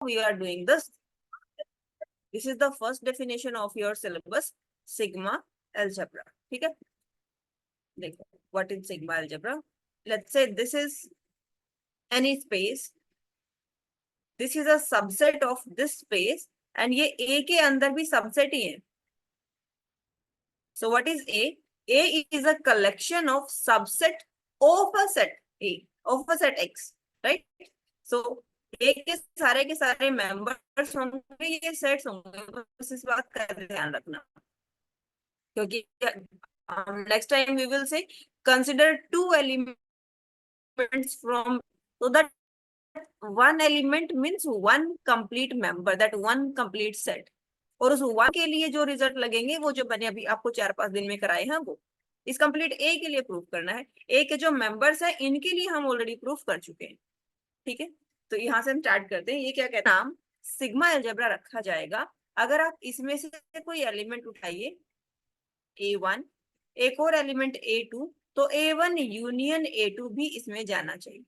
we are doing this. This is the first definition of your syllabus, sigma algebra. ठीक है, देखो what is sigma algebra. Let's say this is any space, this is a subset of this space, and ये A के अंदर भी subset ही है. So what is A? A is a collection of subset of a set A, of a set X, right? So A के सारे members होंगे, ये sets होंगे, बस इस बात का ध्यान रखना, क्योंकि next time we will say consider two elements from, so that one element means one complete member, that one complete set. और उस वन के लिए जो रिजल्ट लगेंगे वो जो मैंने अभी आपको 4-5 दिन में कराए हैं, वो इस कंप्लीट ए के लिए प्रूफ करना है. ए के जो मेंबर्स है इनके लिए हम ऑलरेडी प्रूफ कर चुके हैं. ठीक है, तो यहाँ से हम स्टार्ट करते हैं. ये क्या कहते हैं, नाम सिग्मा अलजेब्रा रखा जाएगा अगर आप इसमें से कोई एलिमेंट उठाइए A1, एक और एलिमेंट A2, तो A1 यूनियन A2 भी इसमें जाना चाहिए.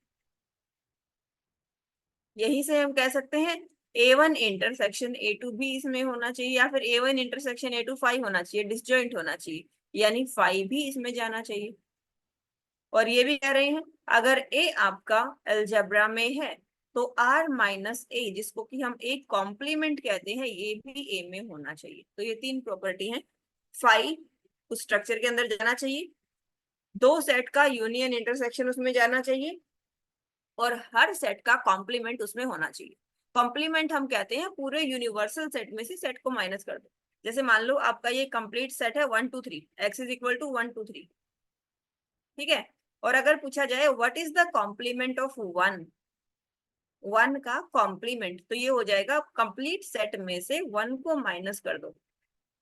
यही से हम कह सकते हैं A1 इंटरसेक्शन A2 भी इसमें होना चाहिए, या फिर A1 इंटरसेक्शन A2 5 होना चाहिए, डिसजॉइंट होना चाहिए, यानी 5 भी इसमें जाना चाहिए. और ये भी कह रहे हैं अगर A आपका अलजेब्रा में है तो R माइनस A, जिसको कि हम एक कॉम्प्लीमेंट कहते हैं, ये भी A में होना चाहिए. तो ये 3 प्रॉपर्टी हैं. 5 उस स्ट्रक्चर के अंदर जाना चाहिए, 2 सेट का यूनियन इंटरसेक्शन उसमें जाना चाहिए, और हर सेट का कॉम्प्लीमेंट उसमें होना चाहिए. कॉम्प्लीमेंट हम कहते हैं पूरे यूनिवर्सल सेट में से सेट को माइनस कर दो. जैसे मान लो आपका ये कंप्लीट सेट है 1 2 3, x इज इक्वल टू 1 2 3. ठीक है, और अगर पूछा जाए what is the complement of 1, 1 का कॉम्प्लीमेंट, तो ये हो जाएगा कंप्लीट सेट में से 1 को माइनस कर दो.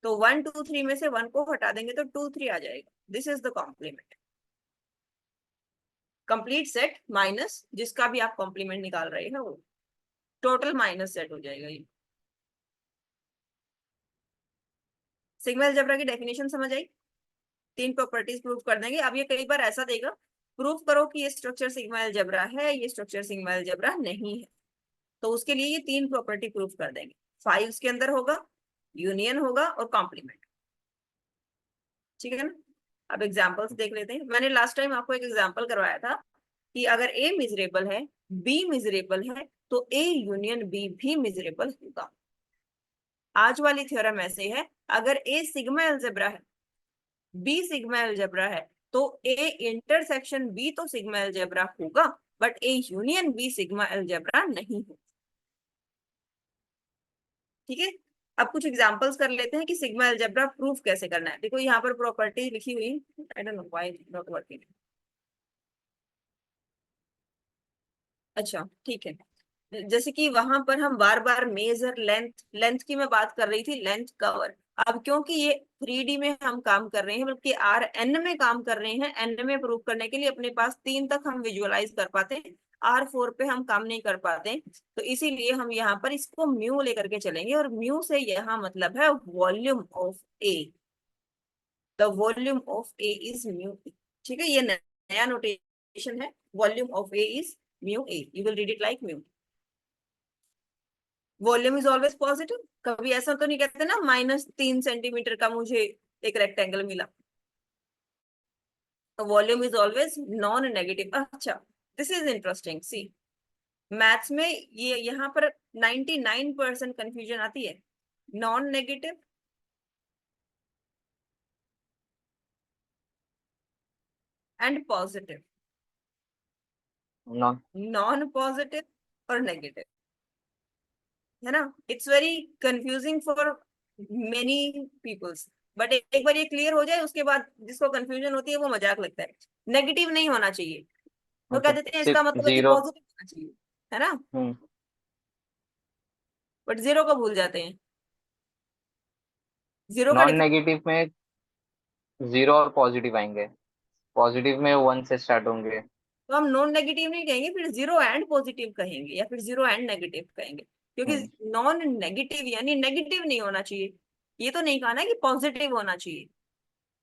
तो 1 2 3 में से 1 को हटा देंगे तो 2 3 आ जाएगा. This is the complement. Complete set minus जिसका भी आप कॉम्प्लीमेंट निकाल रहे हैं वो टोटल माइनस सेट हो जाएगा. ये सिग्मा अलजेब्रा की डेफिनेशन समझ आई. 3 प्रॉपर्टीज प्रूव कर देंगे. अब ये कई बार ऐसा देगा प्रूव करो कि ये स्ट्रक्चर सिग्मा अलजेब्रा है, ये स्ट्रक्चर सिग्मा अलजेब्रा नहीं है, तो उसके लिए ये 3 प्रॉपर्टी प्रूव कर देंगे. 5 उसके अंदर होगा, यूनियन होगा और कॉम्प्लीमेंट. ठीक है ना. अब एग्जाम्पल्स देख लेते हैं. मैंने लास्ट टाइम आपको एक एग्जाम्पल करवाया था कि अगर A मिजरेबल है, B मिजरेबल है, तो A यूनियन B भी मिजरेबल होगा. आज वाली थ्योरम ऐसे है, अगर A सिग्मा अलजेब्रा है, B सिग्मा अलजेब्रा है, तो A इंटरसेक्शन B तो सिग्मा अलजेब्रा होगा, but A union B sigma algebra नहीं है. ठीक है, अब कुछ एग्जांपल्स कर लेते हैं कि सिग्मा अलजेब्रा प्रूफ कैसे करना है. देखो यहाँ पर प्रॉपर्टी लिखी हुई, I don't know why not working. अच्छा ठीक है, जैसे कि वहां पर हम बार बार मेजर लेंथ की मैं बात कर रही थी, लेंथ कवर. अब क्योंकि ये 3D में हम काम कर रहे हैं, बल्कि RN में काम कर रहे हैं, N में प्रूव करने के लिए अपने पास 3 तक हम विजुअलाइज कर पाते हैं, R4 पे हम काम नहीं कर पाते. तो इसीलिए हम यहाँ पर इसको म्यू लेकर के चलेंगे, और म्यू से यहाँ मतलब है volume of A. The volume of A is mu. ठीक है, ये नया नोटेशन है. Volume of A is mu A. You will read it like mu. Volume is always positive. कभी ऐसा तो नहीं कहते ना -3 सेंटीमीटर का मुझे एक रेक्टेंगल मिला. तो volume is always non negative. अच्छा, this is interesting. See, maths में ये यहाँ पर 99% कंफ्यूजन आती है. Non negative and positive, non positive और नेगेटिव, है ना. It's very confusing for many peoples, but एक बार ये क्लियर हो जाए उसके बाद जिसको कंफ्यूजन होती है वो मजाक लगता है. नेगेटिव नहीं होना चाहिए, वो कह देते हैं इसका मतलब कि पॉजिटिव होना चाहिए, है ना. बट जीरो को भूल जाते हैं. जीरो का नॉन नेगेटिव में 0 और पॉजिटिव आएंगे, पॉजिटिव में 1 से स्टार्ट होंगे. तो हम नॉन नेगेटिव नहीं कहेंगे, फिर जीरो एंड पॉजिटिव कहेंगे, या फिर जीरो एंड नेगेटिव कहेंगे, क्योंकि नॉन नेगेटिव यानी नेगेटिव नहीं होना चाहिए. ये तो नहीं कहा ना कि पॉजिटिव होना चाहिए,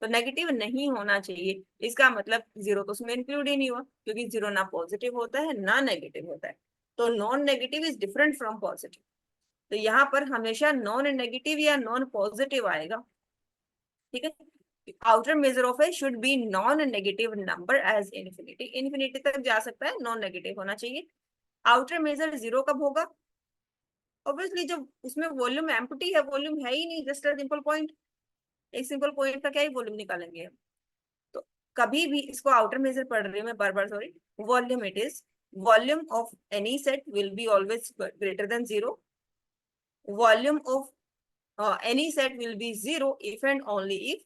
तो नेगेटिव नहीं होना चाहिए, इसका मतलब जीरो तो उसमें इंक्लूड ही नहीं हुआ, क्योंकि जीरो ना पॉजिटिव होता है ना नेगेटिव होता है. तो non negative is different from positive, तो यहाँ पर हमेशा नॉन नेगेटिव या नॉन पॉजिटिव आएगा, ठीक है। Outer measure of A should be non negative number as infinity, infinity तक जा सकता है, नॉन नेगेटिव होना चाहिए। आउटर मेजर 0 कब होगा? ऑब्वियसली जब उसमें वॉल्यूम एम्प्टी है, वॉल्यूम है ही नहीं, जस्ट अ सिंपल पॉइंट, एक सिंपल पॉइंट का क्या ही वॉल्यूम निकालेंगे हम। तो कभी भी इसको आउटर मेजर पढ़ रही हूँ मैं, बार बार sorry, volume it is volume of any set will be always greater than 0, volume of any set will be 0 if and only if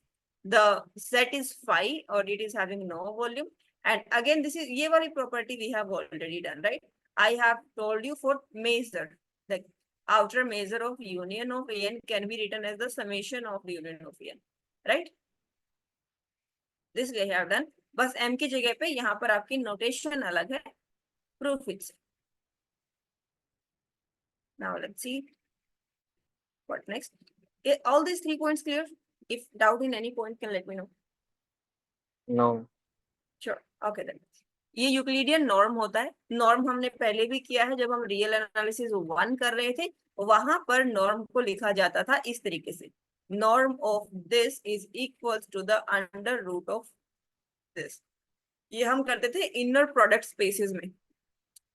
the set is phi or it is having no volume. And again, this is ye wali property we have already done, right? I have told you for measure, the outer measure of union of an can be written as the summation of the union of n, right? This we have done. बस m की जगह पे यहाँ पर आपकी notation अलग है, proof it. Now let's see what next. All these 3 points clear? If doubt in any point, can let me know. No. Sure. Okay then. ये यूक्लिडियन नॉर्म होता है, नॉर्म हमने पहले भी किया है जब हम रियल एनालिसिस 1 कर रहे थे, वहां पर नॉर्म को लिखा जाता था इस तरीके से, norm of this is equal to the under root of this. ये हम करते थे इनर प्रोडक्ट स्पेसेस में।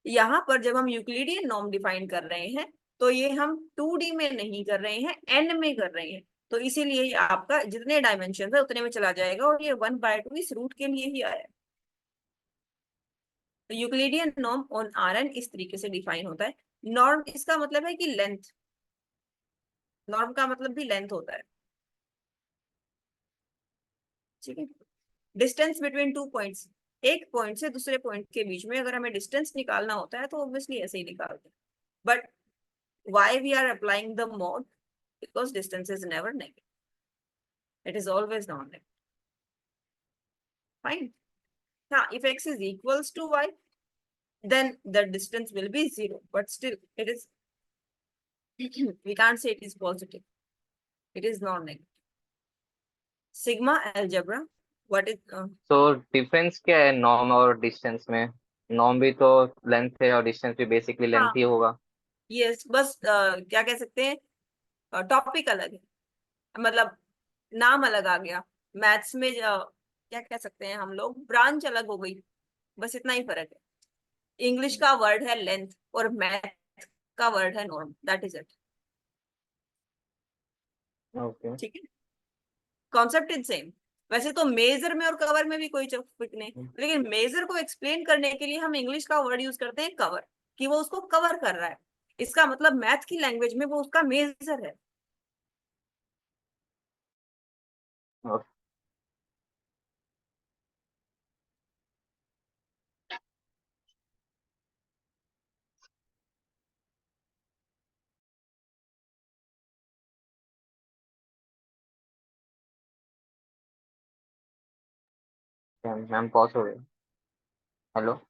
यहाँ पर जब हम यूक्लिडियन नॉर्म डिफाइन कर रहे हैं तो ये हम 2D में नहीं कर रहे हैं, n में कर रहे हैं, तो इसीलिए ये आपका जितने डायमेंशन है उतने में चला जाएगा, और ये 1/2 इस रूट के लिए ही आया। तो यूक्लिडियन नॉर्म ऑन Rn इस तरीके से डिफाइन होता है। नॉर्म इसका मतलब है कि लेंथ, नॉर्म का मतलब भी लेंथ होता है, ठीक है। डिस्टेंस बिटवीन 2 पॉइंट्स, एक पॉइंट से दूसरे पॉइंट के बीच में अगर हमें डिस्टेंस निकालना होता है तो ऑब्वियसली ऐसे ही निकालते हैं, but why we are applying the mode? Because distance is never negative, it is always non-negative. Fine. Now if x is equals to y, then the distance will be 0, but still it is we can't say it is positive, it is non-negative. Sigma algebra, what is तो difference क्या है norm और distance में? Norm भी तो length है और distance भी बेसिकली लेंथ हाँ ही होगा। यस, बस क्या कह सकते हैं, टॉपिक अलग है, मतलब नाम अलग आ गया। मैथ्स में क्या कह सकते हैं हम लोग, ब्रांच अलग हो गई, बस इतना ही फर्क है। इंग्लिश का वर्ड है लेंथ और मैथ का वर्ड है norm, that is it, okay. ठीक है। Concept is same. वैसे तो मेजर में और कवर में भी कोई फर्क नहीं, लेकिन मेजर को एक्सप्लेन करने के लिए हम इंग्लिश का वर्ड यूज करते हैं कवर, कि वो उसको कवर कर रहा है, इसका मतलब मैथ की लैंग्वेज में वो उसका मेजर है। मैम पॉज हो गए। Hello.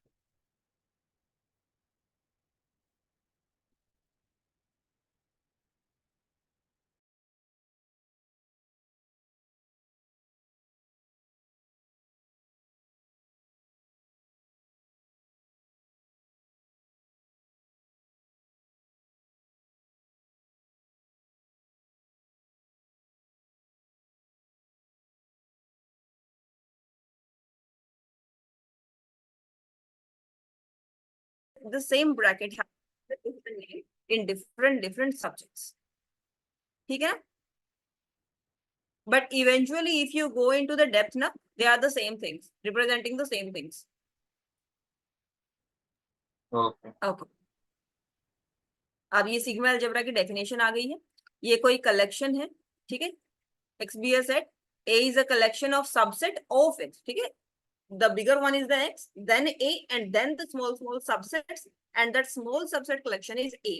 The same bracket has a different name in different subjects, ठीक है। But eventually if you go into the depth ना, they are the same things, representing the same things. Okay. Okay. अब ये sigma algebra की definition आ गई है, ये कोई कलेक्शन है, ठीक है। X be a set, A is a collection of subset of X, ठीक है। The bigger one is the X, then A, and then the small subsets, and that small subset collection is A.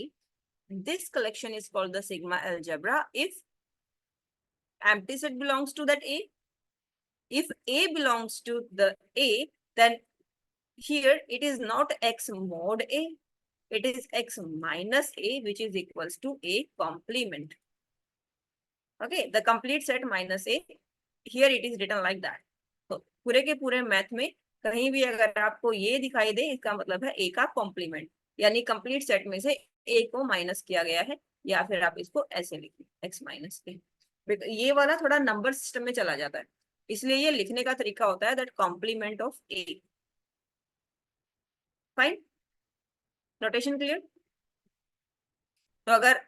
This collection is called the sigma algebra if empty set belongs to that A. If A belongs to the A, then here it is not X mod A, it is X minus A, which is equals to A complement. Okay, the complete set minus A, here it is written like that. तो पूरे के पूरे math में कहीं भी अगर आपको ये दिखाई दे, इसका मतलब है A का कॉम्प्लीमेंट, यानी कंप्लीट सेट में से ए को माइनस किया गया है, या फिर आप इसको ऐसे लिखिए एक्स माइनस ए। ये वाला थोड़ा नंबर सिस्टम में चला जाता है, इसलिए ये लिखने का तरीका होता है that complement of A. Fine, notation clear. तो अगर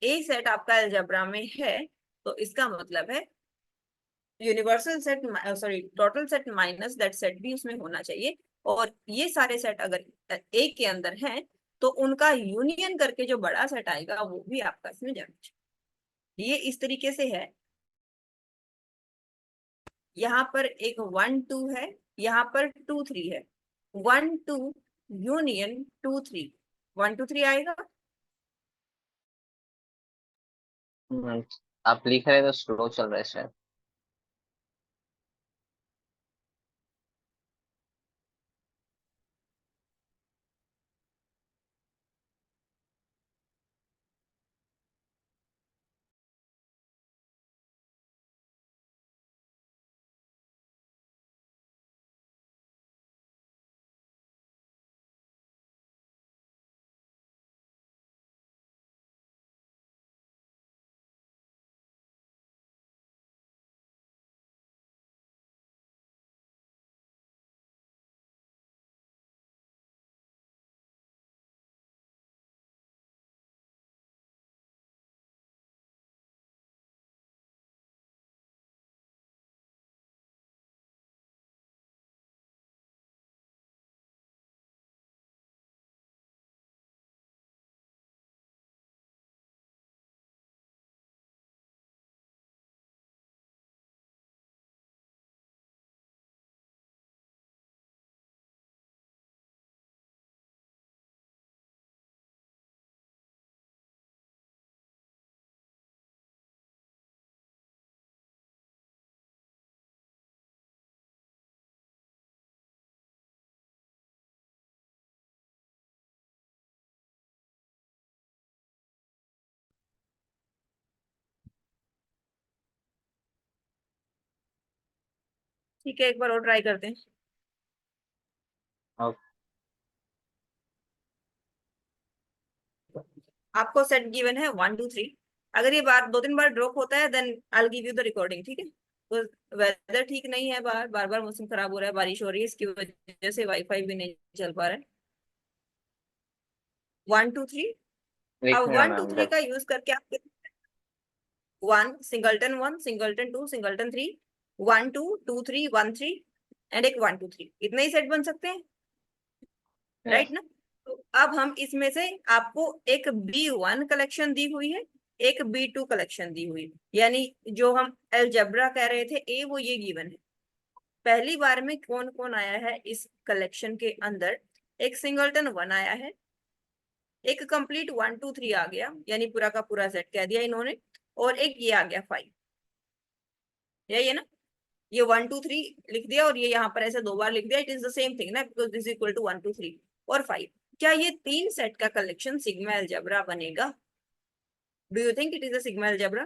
ए सेट आपका अलजेब्रा में है तो इसका मतलब है universal set, sorry total set minus that set भी उसमें होना चाहिए। और ये सारे सेट अगर ए के अंदर हैं तो उनका यूनियन करके जो बड़ा सेट आएगा वो भी आपका इसमें जाना चाहिए। ये इस तरीके से है। यहाँ पर एक 1 2 है, यहाँ पर 2 3 है। 1 2 यूनियन 2 3, 1 2 3 आएगा। हम्म, आप लिख रहे तो स्लो चल रहा है शायद। ठीक है, एक बार और ट्राई करते हैं। और आपको सेट गिवन है 1 2 3। अगर ये बार 2 3 बार ड्रॉप होता है then I will give you the recording, ठीक है। तो वेदर ठीक नहीं है, बाहर बार बार मौसम खराब हो रहा है, बारिश हो रही है, इसकी वजह से वाईफाई भी नहीं चल पा रहा है। 1 2 3। लिख अब रहा 1 2 मैम 3 जब। का यूज करके आप 1 सिंगलटन 2 सिंगलटन 3, 1 2 2 3 1 3 एंड एक 1 2 3, इतने ही सेट बन सकते हैं, राइट यस। ना। तो अब हम इसमें से आपको एक B1 कलेक्शन दी हुई है, एक B2 कलेक्शन दी हुई है, यानी जो हम अलजेब्रा कह रहे थे ए, वो ये गिवन है। पहली बार में कौन कौन आया है इस कलेक्शन के अंदर? एक सिंगलटन 1 आया है, एक कंप्लीट 1 2 3 आ गया, यानी पूरा का पूरा सेट कह दिया इन्होंने, और एक ये आ गया 5। यही है ना, ये 1 2 3 लिख दिया और ये यहाँ पर ऐसे 2 बार लिख दिया, it is the same thing ना, बिकॉज दिस इक्वल टू 1 2 3 और 5। क्या ये 3 सेट का कलेक्शन सिग्मा अलजेब्रा बनेगा? Do you think it is a sigma algebra?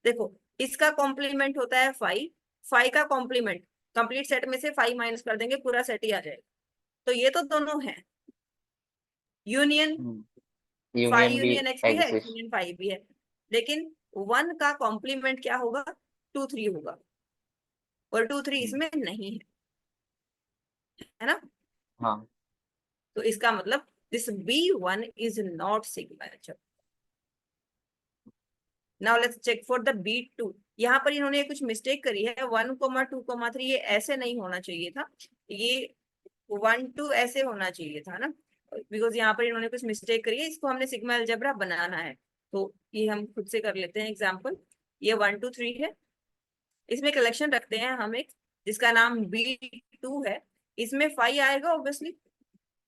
देखो, इसका कॉम्प्लीमेंट होता है 5, 5 का कॉम्प्लीमेंट, कंप्लीट सेट में से 5 माइनस कर देंगे पूरा सेट ही आ जाएगा। तो ये तो दोनों है यूनियन, 5 यूनियन भी यूनियन एक्स भी है, एक्स एग्जिस्ट। यूनियन 5 भी है। लेकिन 1 का कॉम्प्लीमेंट क्या होगा? 2 3 होगा, और 2 3 इसमें नहीं है ना। हाँ। तो इसका मतलब this B1 is not sigma. Now let's check for the B2। यहाँ पर इन्होंने कुछ मिस्टेक करी है, 1 2 3 ये ऐसे नहीं होना चाहिए था, ये 1 2 ऐसे होना चाहिए था ना, बिकॉज यहाँ पर इन्होंने कुछ मिस्टेक करी है, इसको हमने सिग्मा अलजेब्रा बनाना है। तो ये हम खुद से कर लेते हैं एग्जाम्पल। ये 1 2 3 है, इसमें कलेक्शन रखते हैं हम एक जिसका नाम B2 है। इसमें 5 आएगा, ऑब्वियसली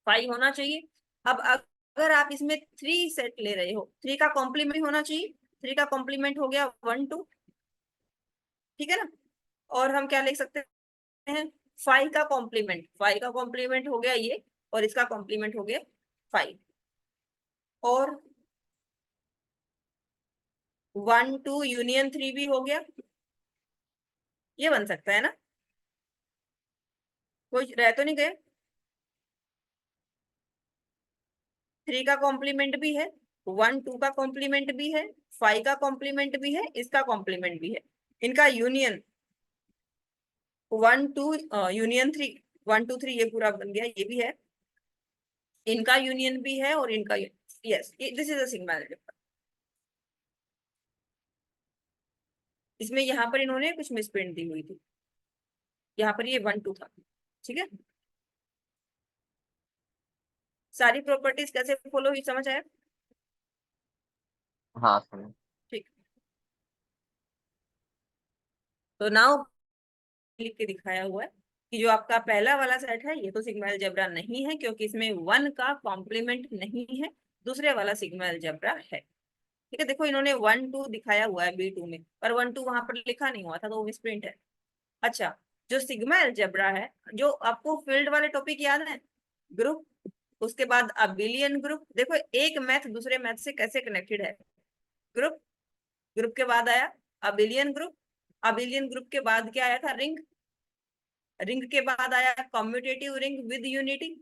5 होना चाहिए। अब अगर आप इसमें 3 सेट ले रहे हो, 3 का कॉम्प्लीमेंट होना चाहिए, 3 का कॉम्प्लीमेंट हो गया 1 2, ठीक है ना। और हम क्या लिख सकते हैं? 5 का कॉम्प्लीमेंट, 5 का कॉम्प्लीमेंट हो गया ये, और इसका कॉम्प्लीमेंट हो गया 5, और 1 2 यूनियन 3 भी हो गया। ये बन सकता है ना, कोई रह तो नहीं गए? 3 का कॉम्प्लीमेंट भी है, 1 2 का कॉम्प्लीमेंट भी है, 5 का कॉम्प्लीमेंट भी है, इसका कॉम्प्लीमेंट भी है, इनका यूनियन 1 2 यूनियन 3, 1 2 3 ये पूरा बन गया, ये भी है, इनका यूनियन भी है और इनका, yes this is a sigma algebra. इसमें यहाँ पर इन्होंने कुछ मिसप्रिंट दी हुई थी, यहाँ पर ये 1 2 था, ठीक है। सारी प्रॉपर्टीज कैसे फॉलो हुई समझ आया? हाँ समझ। ठीक, तो नाउ लिख के दिखाया हुआ है कि जो आपका पहला वाला सेट है ये तो सिग्मा अलजेब्रा नहीं है, क्योंकि इसमें 1 का कॉम्प्लीमेंट नहीं है, दूसरे वाला सिग्मा अलजेब्रा है, ठीक है। देखो इन्होंने 1 2 दिखाया हुआ है B2 में, पर 1 2 वहां पर लिखा नहीं हुआ था, तो वो मिसप्रिंट है। अच्छा, जो सिग्मा अलजेब्रा है, जो आपको फील्ड वाले टॉपिक याद है, ग्रुप, उसके बाद अबिलियन ग्रुप, देखो एक मैथ दूसरे मैथ से कैसे कनेक्टेड है, ग्रुप, ग्रुप के बाद आया अबिलियन ग्रुप, अबिलियन ग्रुप के बाद क्या आया था, रिंग, रिंग के बाद आया कॉम्यूटेटिव रिंग विद यूनिटी,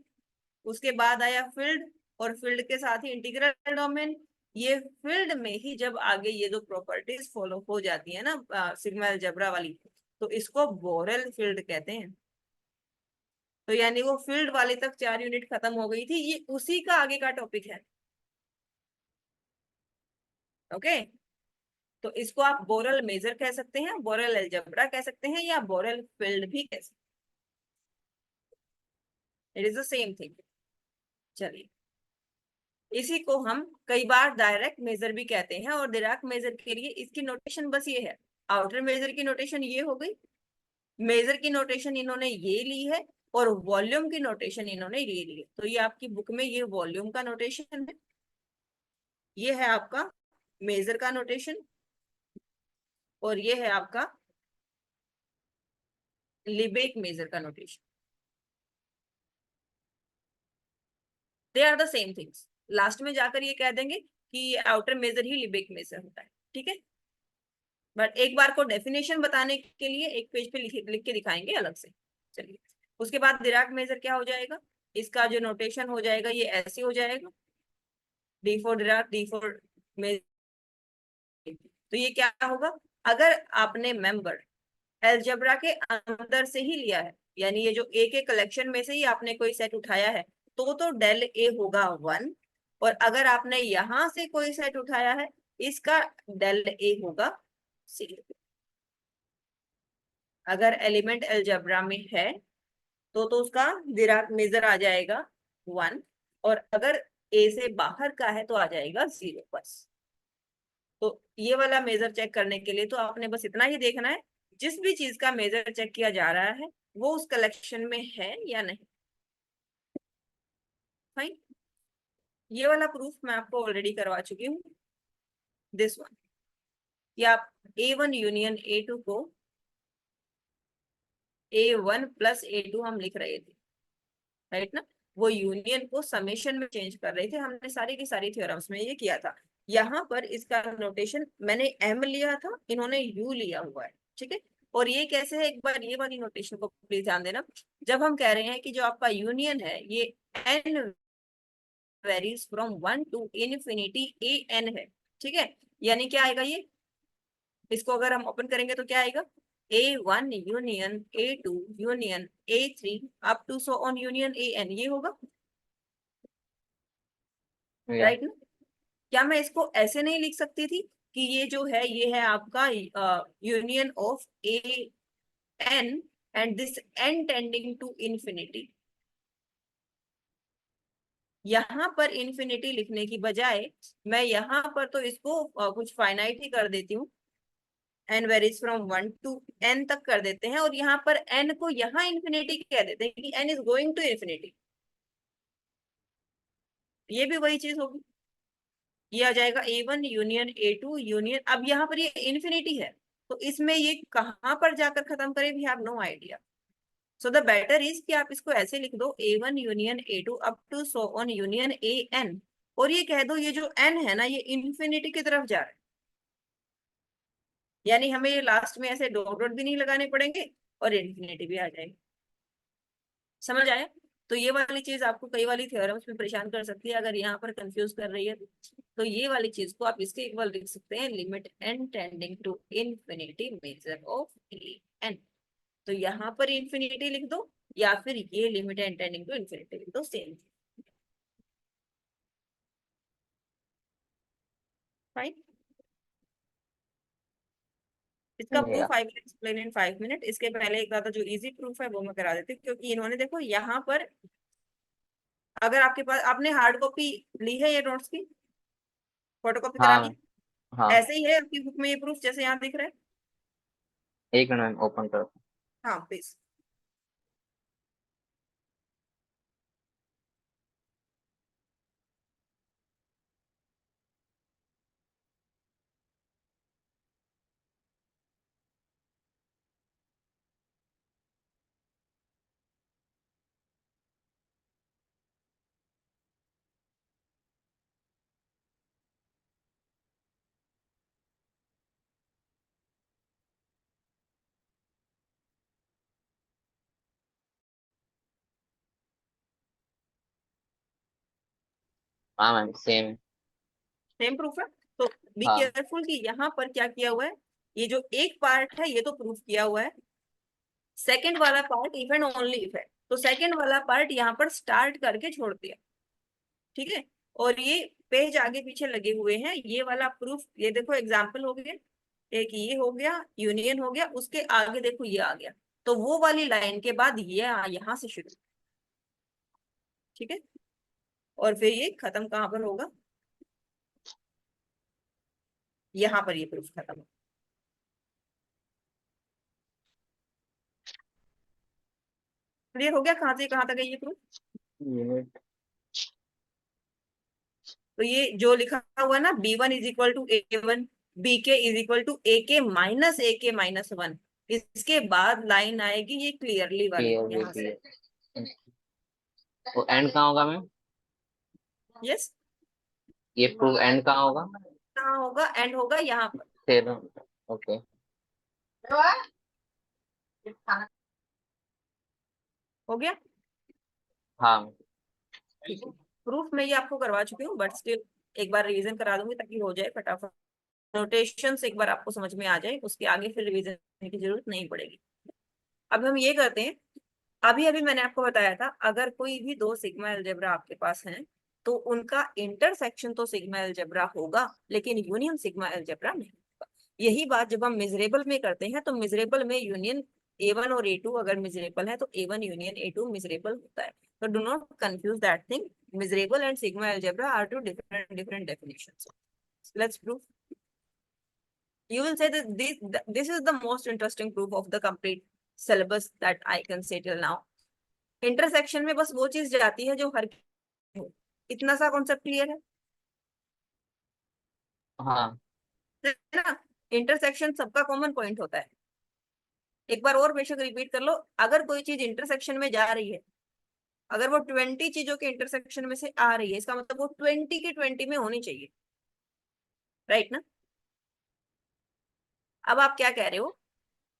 उसके बाद आया फील्ड, और फील्ड के साथ ही इंटीग्रल डोमेन। ये फील्ड में ही जब आगे ये दो प्रॉपर्टीज फॉलो हो जाती है ना सिग्मा अलजेब्रा वाली, तो इसको बोरेल फील्ड कहते हैं। तो यानी वो फील्ड वाली तक 4 यूनिट खत्म हो गई थी, ये उसी का आगे का टॉपिक है, ओके। तो इसको आप बोरेल मेजर कह सकते हैं, बोरेल अलजेब्रा कह सकते हैं, या बोरेल फील्ड भी कह सकते हैं, it is the same thing. चलिए, इसी को हम कई बार डायरेक्ट मेजर भी कहते हैं, और डिराक मेजर के लिए इसकी नोटेशन बस ये है, आउटर मेजर की नोटेशन ये हो गई, मेजर की नोटेशन इन्होंने ये ली है, और वॉल्यूम की नोटेशन इन्होंने ये ली है। तो ये आपकी बुक में ये वॉल्यूम का नोटेशन है, ये है आपका मेजर का नोटेशन, और ये है आपका लिबेक मेजर का notation, they are the same things. Last में जाकर ये कह देंगे कि आउटर मेजर ही लिबेक मेजर होता है, ठीक है। बट एक बार को डेफिनेशन बताने के लिए एक पेज पे लिख के दिखाएंगे अलग से। चलिए, उसके बाद डिराक मेजर क्या हो जाएगा, इसका जो नोटेशन हो जाएगा ये ऐसे हो जाएगा, D for Dirac, D for measure. तो ये क्या होगा, अगर आपने मेंबर अलजेब्रा के अंदर से ही लिया है, यानी ये जो ए के कलेक्शन में से ही आपने कोई सेट उठाया है, तो डेल ए होगा 1, और अगर आपने यहां से कोई सेट उठाया है, इसका डेल ए होगा 0। अगर एलिमेंट अलजेब्रा में है तो उसका डिराक मेजर आ जाएगा 1, और अगर ए से बाहर का है तो आ जाएगा 0 बस। तो ये वाला मेजर चेक करने के लिए तो आपने बस इतना ही देखना है, जिस भी चीज का मेजर चेक किया जा रहा है वो उस कलेक्शन में है या नहीं। फाइन, ये वाला प्रूफ मैं आपको ऑलरेडी करवा चुकी हूँ, दिस वन, या आप A1 यूनियन A2 को A1 प्लस A2 हम लिख रहे थे, राइट ना, वो यूनियन को समेशन में चेंज कर रहे थे, हमने सारी की सारी थ्योरम्स में ये किया था। यहाँ पर इसका नोटेशन मैंने एम लिया था, इन्होंने यू लिया हुआ है, ठीक है। और ये कैसे है, एक बार ये वाली नोटेशन को प्लीज ध्यान देना, जब हम कह रहे हैं कि जो आपका यूनियन है ये N varies from 1 to infinity A N है, ठीक है। यानी क्या आएगा ये, इसको अगर हम ओपन करेंगे तो क्या आएगा, A1 union A2 union A3 up to so on union AN, ये होगा, या राइट ना। क्या मैं इसको ऐसे नहीं लिख सकती थी कि ये जो है ये है आपका union of AN and this N tending to infinity. यहाँ पर इन्फिनिटी लिखने की बजाय मैं यहाँ पर तो इसको कुछ फाइनाइट ही कर देती हूँ, n varies from 1 to n तक कर देते हैं, और यहाँ पर n को यहाँ इन्फिनिटी कह देते हैं कि n is going to infinity, ये भी वही चीज होगी, ये आ जाएगा A1 यूनियन A2 यूनियन, अब यहाँ पर ये इन्फिनिटी है, तो इसमें ये कहाँ पर जाकर खत्म करे, we have no idea. So the better is कि आप इसको ऐसे लिख दो, A1 union A2 up to so on union AN, और ये कह दो ये जो n है ना ये इन्फिनिटी की तरफ जा रहा है, यानी हमें ये लास्ट में ऐसे डॉट डॉट भी नहीं लगाने पड़ेंगे और इन्फिनिटी भी आ जाएगी। समझ आया? तो ये वाली चीज आपको कई वाली थ्योरम्स में परेशान कर सकती है, अगर यहाँ पर कंफ्यूज कर रही है तो ये वाली चीज को आप इसके इक्वल लिख सकते हैं, limit n tending to infinity measure of a n. तो यहाँ पर इंफिनिटी लिख दो या फिर ये limit n tending to infinity लिख दो, सेम। फाइन। इसका या proof I will explain in 5 minute. इसके पहले एक ज्यादा जो इजी प्रूफ है वो मैं करा देती हूँ, क्योंकि इन्होंने देखो यहाँ पर, अगर आपके पास, आपने हार्ड कॉपी ली है ये नोट्स की, फोटो कॉपी करा ली, हाँ हाँ, ऐसे ही है आपकी बुक में ये प्रूफ जैसे यहाँ दिख रहा है? एक मिनट मैम ओपन करो। हाँ प्लीज। हाँ मैम सेम। सेम प्रूफ है। तो बी हाँ केयरफुल कि यहाँ पर क्या किया हुआ है, ये जो एक पार्ट है ये तो प्रूफ किया हुआ है, सेकंड वाला part if and only if है, तो सेकंड वाला पार्ट यहाँ पर स्टार्ट करके छोड़ दिया। ठीक है। और ये पेज आगे पीछे लगे हुए हैं, ये वाला प्रूफ, ये देखो एग्जाम्पल हो गया, एक ये हो गया, यूनियन हो गया, उसके आगे देखो ये आ गया, तो वो वाली लाइन के बाद ये यहाँ से शुरू। ठीक है। और फिर ये खत्म कहाँ पर होगा, यहाँ पर ये प्रूफ खत्म होगा। क्लियर हो गया कहाँ से कहाँ तक है ये प्रूफ? यूनिट। तो ये जो लिखा हुआ है ना, B1 = A1, BK = AK - A K - 1, इसके बाद लाइन आएगी ये क्लियरली वाली क्लियर यहाँ भी से। है। तो एंड कहाँ होगा मैम? यस। ये प्रूफ एंड कहाँ होगा? कहाँ होगा? एंड होगा यहाँ पर। फिर ओके। हो गया। हाँ ठीक है। प्रूफ मैं ये आपको करवा चुकी हूँ, बट स्टिल एक बार रिवीजन करा दूंगी ताकि हो जाए फटाफट, नोटेशंस एक बार आपको समझ में आ जाए, उसके आगे फिर रिवीजन की जरूरत नहीं पड़ेगी। अब हम ये करते हैं, अभी अभी मैंने आपको बताया था, अगर कोई भी दो सिग्मा अलजेब्रा आपके पास है तो उनका इंटरसेक्शन तो सिग्मा अलजेब्रा होगा, लेकिन यूनियन सिग्मा अलजेब्रा नहीं होगा। यही बात जब हम मिजरेबल में करते हैं, तो मिजरेबल में यूनियन A1 और A2 अगर मिजरेबल है तो A1 यूनियन A2 मिजरेबल होता है। तो do not confuse that thing, measurable and sigma algebra are two different different definitions. Let's prove. You will say that this is the most interesting proof of the complete syllabus that I can say till now. Intersection में बस वो चीज जाती है जो हर हो, इतना सा कॉन्सेप्ट क्लियर हाँ है ना? इंटरसेक्शन सबका कॉमन पॉइंट होता है। एक बार और बेशक रिपीट कर लो, अगर कोई चीज इंटरसेक्शन में जा रही है, अगर वो 20 चीजों के इंटरसेक्शन में से आ रही है, इसका मतलब वो 20 के 20 में होनी चाहिए, राइट ना? अब आप क्या कह रहे हो,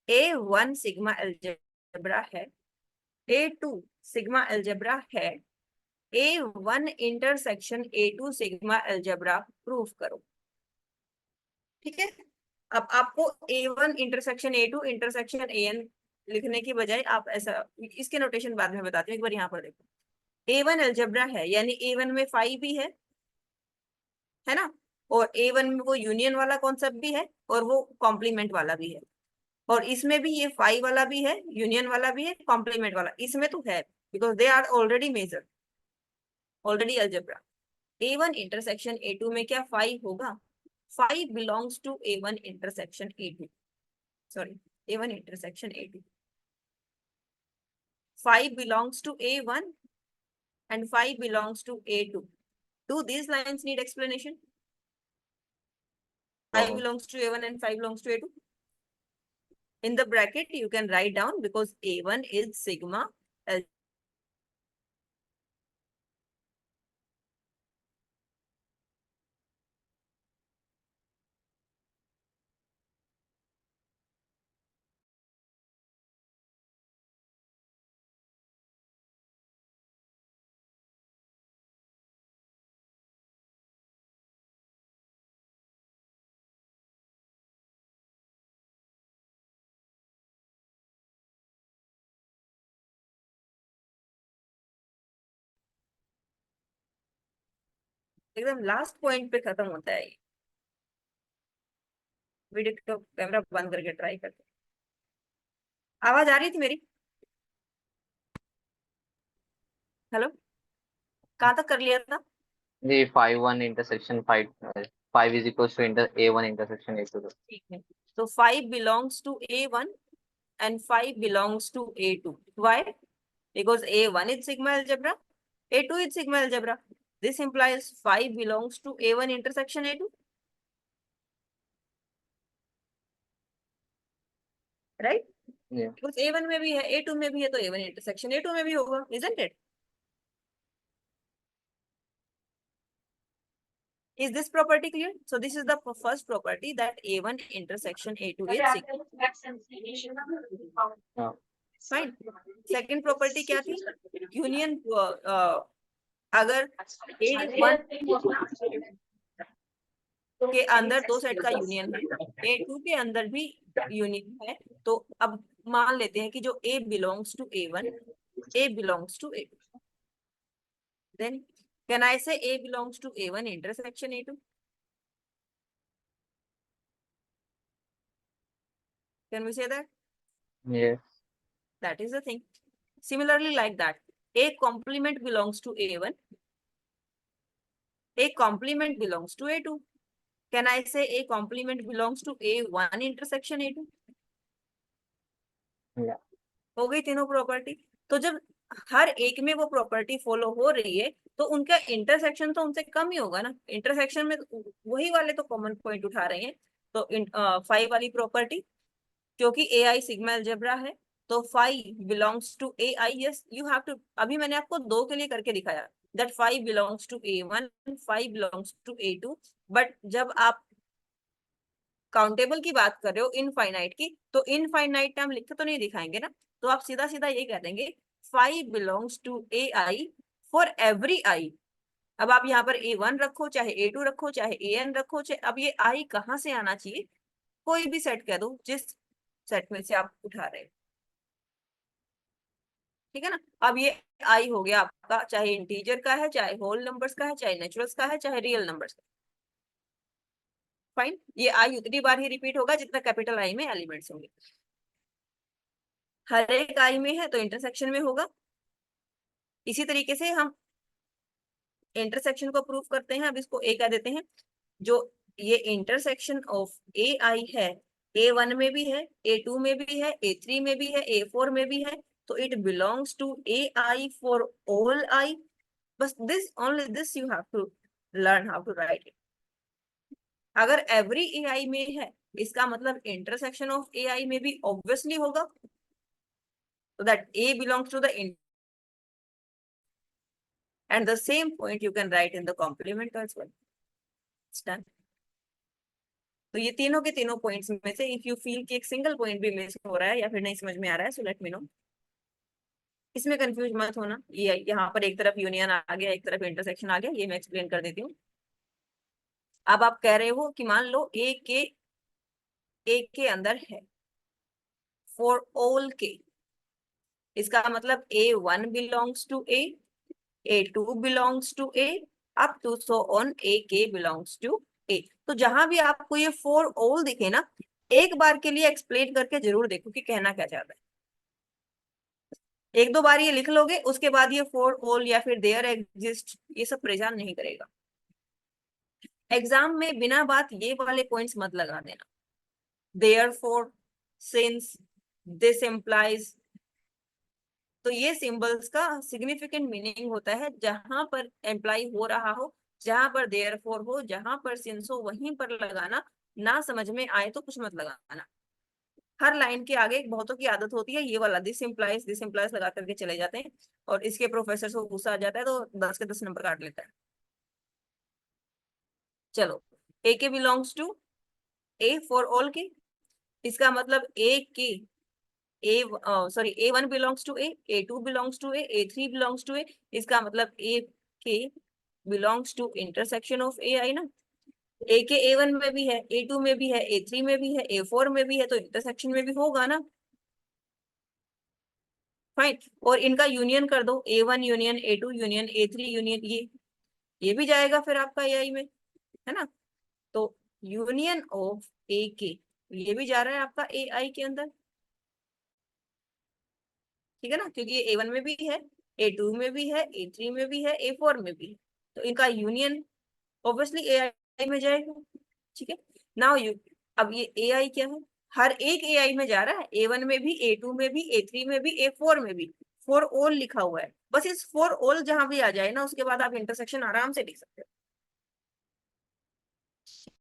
A1 सिग्मा अलजेब्रा है, A2 सिग्मा अलजेब्रा है, A1 intersection A2 sigma algebra proof करो। ठीक है। अब आपको A1 intersection A2 intersection AN लिखने की बजाय आप ऐसा, इसके नोटेशन बाद में बताती हूँ, एक बार यहाँ पर देखो, A1 अलजेब्रा है यानी A1 में फाई भी है ना, और A1 में वो यूनियन वाला कॉन्सेप्ट भी है और वो कॉम्प्लीमेंट वाला भी है, और इसमें भी ये फाई वाला भी है, यूनियन वाला भी है, कॉम्प्लीमेंट वाला इसमें तो है, because they are already measure, already algebra. A1 intersection A2 में क्या फाई होगा? Phi belongs to A1 intersection A2, sorry, A1 intersection A2. Phi belongs to A1 and phi belongs to A2. Do these lines need explanation? Phi no। belongs to A1 and phi belongs to A2. In the bracket, you can write down because A1 is sigma एकदम last point पे खत्म होता है ये। Video तो camera बंद करके try करते। आवाज आ रही थी मेरी? हेलो, कहाँ तक कर लिया था? जी 5 1 intersection 5 is equal to inter A1 intersection A2। ठीक है, तो 5 belongs to A1 and 5 belongs to A2. Why? Because A1 is sigma algebra, A2 is sigma algebra. This implies 5 belongs to A1 intersection A2, right? जी Because A1 में भी है, A2 में भी है, तो A1 intersection A2 में भी होगा, isn't it? Is this property clear? So this is the first property, that A1 intersection A2 is sigma. हाँ Fine. Second property क्या थी? Union अगर A1 के अंदर दो सेट का यूनियन है, A2 के अंदर भी यूनियन है, तो अब मान लेते हैं कि जो A belongs to A1, A belongs to A2. Then can I say A belongs to A1 intersection A2? Can we say that? ये That is the thing. Similarly, like that, A complement belongs to A1, A complement belongs to A2. Can I say A complement belongs to A1 intersection A2? या हो गई तीनों property. तो जब हर एक में वो प्रॉपर्टी फॉलो हो रही है, तो उनका इंटरसेक्शन तो उनसे कम ही होगा ना। इंटरसेक्शन में वही वाले तो कॉमन पॉइंट उठा रहे हैं। तो 5 वाली प्रॉपर्टी, क्योंकि ए आई सिग्मा अलजेब्रा है, तो 5 belongs to A i. Yes, you have to, अभी मैंने आपको दो के लिए करके दिखाया, that 5 belongs to A1, 5 belongs to A2। But जब आप काउंटेबल की बात कर रहे हो, इनफाइनाइट की, तो इनफाइनाइट टर्म लिख के तो नहीं दिखाएंगे ना। तो आप सीधा सीधा ये कह देंगे 5 belongs to AI for every i. अब आप यहाँ पर A1 रखो, चाहे A2 रखो, चाहे AN रखो, चाहे, अब ये आई कहाँ से आना चाहिए? कोई भी सेट कह दो, जिस सेट में से आप उठा रहे हो, ठीक है ना। अब ये आई हो गया आपका, चाहे इंटीजर का है, चाहे होल नंबर्स का है, चाहे नेचुरल्स का है, चाहे रियल नंबर्स का। फाइन, ये आई उतनी बार ही रिपीट होगा जितना कैपिटल आई में एलिमेंट्स होंगे। हर एक आई में है तो इंटरसेक्शन में होगा। इसी तरीके से हम इंटरसेक्शन को प्रूव करते हैं। अब इसको ए कह देते हैं। जो ये इंटरसेक्शन ऑफ ए आई है, A1 में भी है, A2 में भी है, A3 में भी है, A4 में भी है, तो it belongs to A i for all i. बस this, only this you have to learn how to write it. अगर एवरी ए आई में है, इसका मतलब इंटरसेक्शन ऑफ ए आई में भी ऑब्वियसली होगा, so that A belongs to the and the same point you can write in the complement as well. It's done. तो ये तीनों के तीनों पॉइंट्स में से इफ यू फील कि एक सिंगल पॉइंट भी मिस हो रहा है या फिर नहीं समझ में आ रहा है, सो लेट मी नो। इसमें कंफ्यूज मत होना। ये यहाँ पर एक तरफ यूनियन आ गया, एक तरफ इंटरसेक्शन आ गया, ये मैं एक्सप्लेन कर देती हूँ। अब आप कह रहे हो कि मान लो ए के अंदर है फॉर ऑल के, इसका मतलब A1 belongs to a, A2 belongs to A, up to so on AK belongs to A। तो जहां भी आपको ये for all दिखे ना, एक बार के लिए एक्सप्लेन करके जरूर देखो कि कहना क्या चाहता है। एक दो बार ये लिख लोगे, उसके बाद ये for all या फिर there exist ये सब परेशान नहीं करेगा। एग्जाम में बिना बात ये वाले पॉइंट्स मत लगा देना, therefore, since, this implies। तो ये सिंबल्स का सिग्निफिकेंट मीनिंग होता है जहां पर एम्प्लाई हो रहा हो, जहां पर देयरफॉर हो, जहां पर सिंस हो, वहीं पर लगाना। ना समझ में आए तो कुछ मत लगाना। हर लाइन के आगे बहुतों की आदत होती है ये वाला दिस इम्प्लाइज लगा करके चले जाते हैं, और इसके प्रोफेसर को गुस्सा आ जाता है तो 10 के 10 नंबर काट लेता है। चलो, a k belongs to a for all k, इसका मतलब ए के A1 belongs to A, A2 belongs to A, A3 belongs to A। इसका मतलब A के belongs to intersection of AI ना। A के A1 में भी है, A2 में भी है, A3 में भी है, A4 में भी है, तो इंटरसेक्शन में भी होगा ना। फाइन, और इनका यूनियन कर दो, A1 union A2 union A3 union ये। ये भी जाएगा फिर आपका एआई में, है ना। तो यूनियन ऑफ ए के, ये भी जा रहा है आपका एआई के अंदर, ठीक है ना, क्योंकि ये A1 में भी है, A2 में भी है, A3 में भी है, A4 में भी है, तो इनका यूनियन ऑब्वियसली एआई में जाएगा, ठीक है। नाउ यू, अब ये एआई क्या है, हर एक एआई में जा रहा है, A1 में भी, A2 में भी, A3 में भी, A4 में भी, फॉर ऑल लिखा हुआ है, बस इस फॉर ऑल जहां भी आ जाए ना, उसके बाद आप इंटरसेक्शन आराम से लिख सकते हो,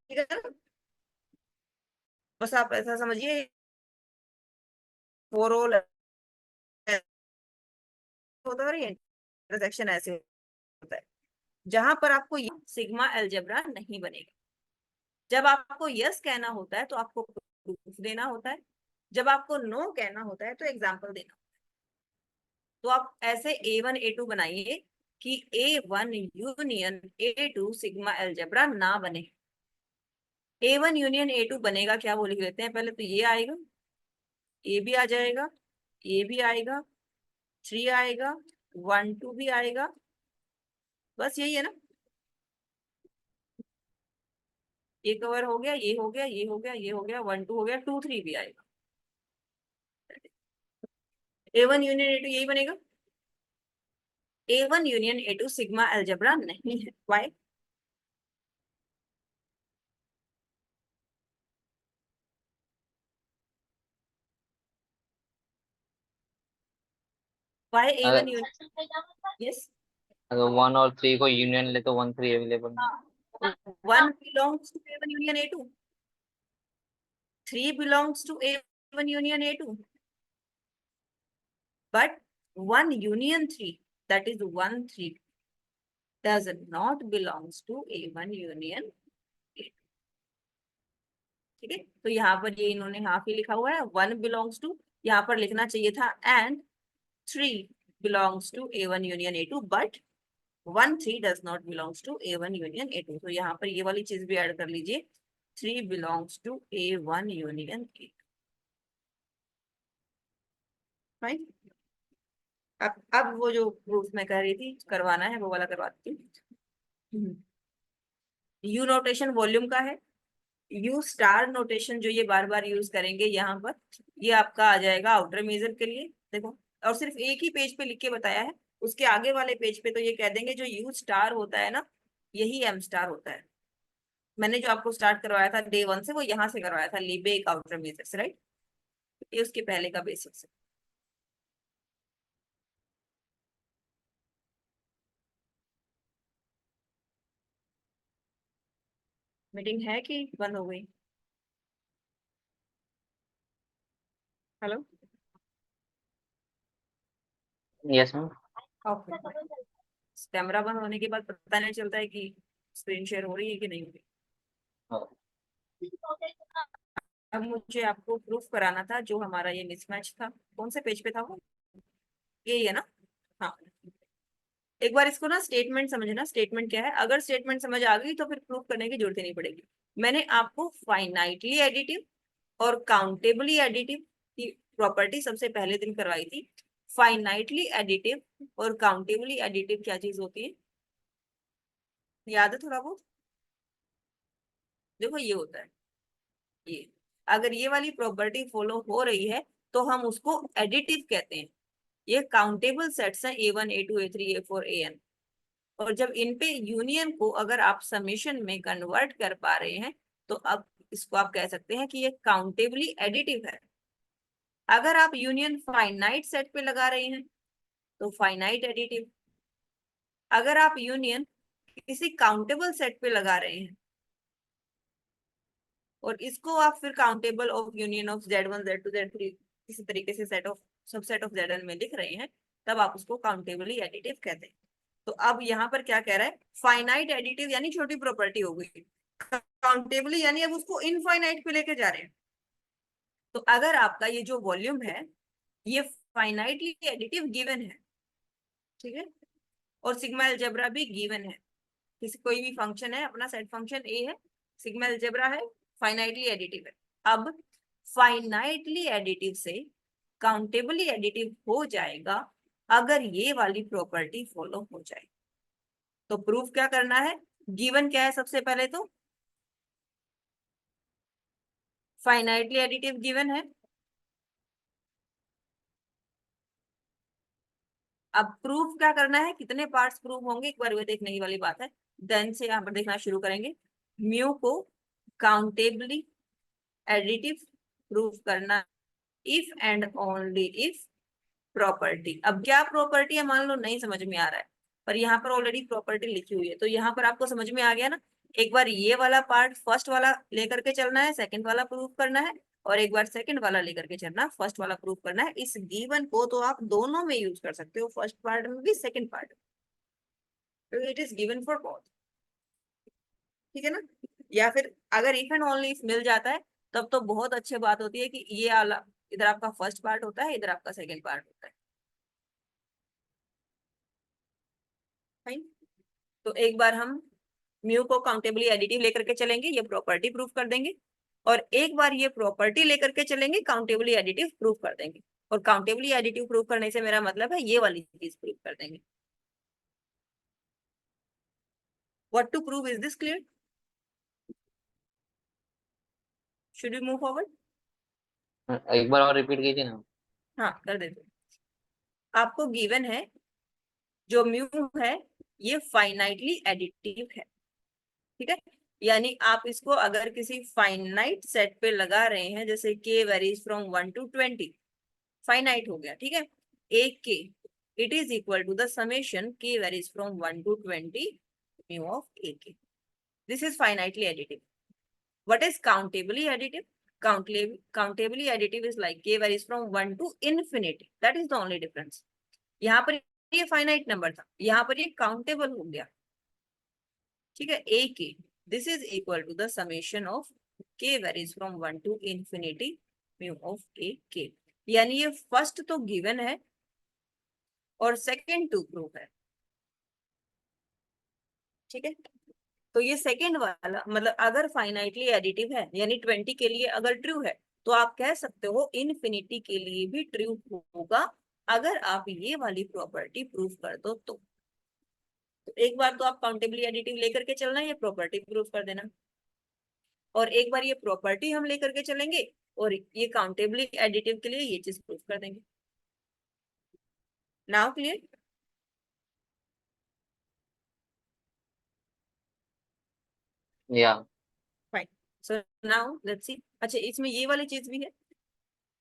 ठीक है ना। बस आप ऐसा समझिए, फॉर ऑल होता है, इंटरसेक्शन ऐसे होता है, जहां पर आपको सिग्मा अलजेब्रा नहीं बनेगा। जब आपको यस कहना होता है तो आपको प्रूफ देना होता है, जब आपको नो कहना होता है तो एग्जाम्पल देना। तो आप ऐसे A1 A2 बनाइए कि A1 union A2 sigma algebra ना बने। A1 यूनियन A2 बनेगा क्या, वो लिख लेते हैं पहले, तो ये आएगा, ये भी आ जाएगा, ये भी आएगा, 3 आएगा, 1 2 भी आएगा, बस यही है ना, ये कवर हो गया, ये हो गया, ये हो गया, ये हो गया, 1 2 हो गया, 2 3 भी आएगा। A1 यूनियन A2 यही बनेगा। A1 union A2 sigma algebra नहीं है, वाई? वाई A1 अगर यूनियन, यस, अगर 1 और 3 को यूनियन ले तो 1 3 अवेलेबल है। 1 belongs to A1 union A2, 3 belongs to A1 union A2, but 1 union 3, that is 1 3, does not belongs to A1 union A2, ठीक है। तो यहाँ पर ये इन्होंने हाफ ही लिखा हुआ है, 1 belongs to, यहाँ पर लिखना चाहिए था and 3 belongs to A1 union A2, but 1 3 does not belongs to A1 union A2, तो यहाँ पर ये वाली चीज भी ऐड कर लीजिए, 3 belongs to A1 union A2, right. अब वो जो प्रूफ मैं कह रही थी करवाना है, वो वाला करवाती हूँ। यू नोटेशन वॉल्यूम का है, यू स्टार नोटेशन जो ये बार बार यूज करेंगे यहाँ पर, ये आपका आ जाएगा आउटर मेजर के लिए, देखो, और सिर्फ एक ही पेज पे लिख के बताया है, उसके आगे वाले पेज पे तो ये कह देंगे जो यू स्टार होता है ना, यही एम स्टार होता है। मैंने जो आपको स्टार्ट करवाया था डे 1 से, वो यहाँ से करवाया था, लीबे आउटर मेजर से, राइट, ये उसके पहले का बेसिक्स है। मीटिंग है कि बंद हो गई? Hello, yes ma'am. Okay. Camera बंद होने के बाद पता नहीं चलता है कि स्क्रीन शेयर हो रही है कि नहीं हो रही। अब मुझे आपको प्रूफ कराना था जो हमारा ये मिसमैच था, कौन से पेज पे था वो, यही है ना। हाँ, एक बार इसको ना स्टेटमेंट समझना, स्टेटमेंट क्या है, अगर स्टेटमेंट समझ आ गई तो फिर प्रूफ करने की जरूरत ही नहीं पड़ेगी। मैंने आपको फाइनाइटली एडिटिव और काउंटेबली एडिटिव की प्रॉपर्टी सबसे पहले दिन करवाई थी। फाइनाइटली एडिटिव और काउंटेबली एडिटिव क्या चीज होती है, याद है थोड़ा बहुत? देखो ये होता है, ये अगर ये वाली प्रॉपर्टी फॉलो हो रही है तो हम उसको एडिटिव कहते हैं। ये काउंटेबल सेट्स हैं A1 A2 A3 A4 AN, और जब इन पे यूनियन को अगर आप समेशन में कन्वर्ट कर पा रहे हैं तो अब इसको आप कह सकते हैं कि ये काउंटेबली एडिटिव है। अगर आप यूनियन फाइनाइट सेट पे लगा रहे हैं तो फाइनाइट एडिटिव, अगर आप यूनियन किसी काउंटेबल सेट पे लगा रहे हैं और इसको आप फिर countable of union of Z1 Z2 Z3 किसी तरीके से set of subset of Zn में लिख रहे हैं, तब आप उसको काउंटेबली एडिटिव कहते हैं। तो अब यहाँ पर क्या कह रहा है, फाइनाइट एडिटिव यानी छोटी प्रॉपर्टी हो गई, काउंटेबली यानी अब उसको इनफाइनाइट पे लेके जा रहे हैं। तो अगर आपका ये जो वॉल्यूम है ये फाइनाइटली एडिटिव गिवन है, ठीक है, और सिग्मा अलजेब्रा भी गिवन है, किसी कोई भी फंक्शन है, अपना सेट फंक्शन ए है, सिग्मा अलजेब्रा है, फाइनाइटली एडिटिव है। अब फाइनाइटली एडिटिव से काउंटेबली एडिटिव हो जाएगा अगर ये वाली प्रॉपर्टी फॉलो हो जाए। तो प्रूफ क्या करना है, गिवन क्या है सबसे पहले तो फाइनाइटली एडिटिव गिवन है। अब प्रूफ क्या करना है, कितने पार्ट्स प्रूफ होंगे एक बार वो देखने की वाली बात है। देन से यहाँ पर देखना शुरू करेंगे। म्यू को काउंटेबली एडिटिव प्रूफ करना if and only if property. अब क्या प्रॉपर्टी है मान लो नहीं समझ में आ रहा है, पर यहाँ पर ऑलरेडी प्रॉपर्टी लिखी हुई है, तो यहाँ पर आपको समझ में आ गया ना। एक बार ये वाला पार्ट फर्स्ट वाला लेकर के चलना है, सेकंड वाला प्रूफ करना है, और एक बार सेकंड वाला लेकर के चलना, फर्स्ट वाला प्रूफ करना है। इस गिवन को तो आप दोनों में यूज कर सकते हो, फर्स्ट पार्ट में भी सेकंड पार्ट में, it is given for both, ठीक है ना। या फिर अगर इफ एंड ओनली इफ मिल जाता है तब तो बहुत अच्छी बात होती है कि ये वाला इधर आपका फर्स्ट पार्ट होता है, इधर आपका सेकंड पार्ट होता है। फाइन। तो एक बार हम म्यू को काउंटेबली एडिटिव लेकर के चलेंगे, ये प्रॉपर्टी प्रूफ कर देंगे, और एक बार ये प्रॉपर्टी लेकर के चलेंगे, काउंटेबली एडिटिव प्रूफ कर देंगे। और काउंटेबली एडिटिव प्रूफ करने से मेरा मतलब है ये वाली चीज प्रूफ कर देंगे। What to prove, is this clear? Should we move forward? एक बार और रिपीट कीजिए ना। हाँ कर देते। आपको गिवन है जो म्यू है ये फाइनाइटली एडिटिव है, ठीक है। यानी आप इसको अगर किसी फाइनाइट सेट पे लगा रहे हैं, जैसे k varies from 1 to 20, finite हो गया, ठीक है। एक k it is equal to the summation k varies from 1 to 20 mu of ak। This is finitely additive. What is countably additive? Countably additive is like k varies from 1 to infinity, that is the only difference. यहाँ पर ये finite number था, यहाँ पर ये countable हो गया, ठीक है। ak this is equal to the summation of k varies from 1 to infinity mu of ak। यानी ये फर्स्ट तो गिवन है और सेकंड टू प्रूफ है, ठीक है। तो ये सेकंड वाला मतलब अगर फाइनाइटली एडिटिव है यानी 20 के लिए अगर ट्रू है तो आप कह सकते हो इन्फिनिटी के लिए भी ट्रू होगा, अगर आप ये वाली प्रॉपर्टी प्रूफ कर दो तो एक बार तो आप काउंटेबली एडिटिव लेकर के चलना, ये प्रॉपर्टी प्रूफ कर देना, और एक बार ये प्रॉपर्टी हम लेकर के चलेंगे और ये काउंटेबली एडिटिव के लिए ये चीज प्रूफ कर देंगे। Now clear? या fine. So now let's see. अच्छा इसमें ये वाली चीज भी है,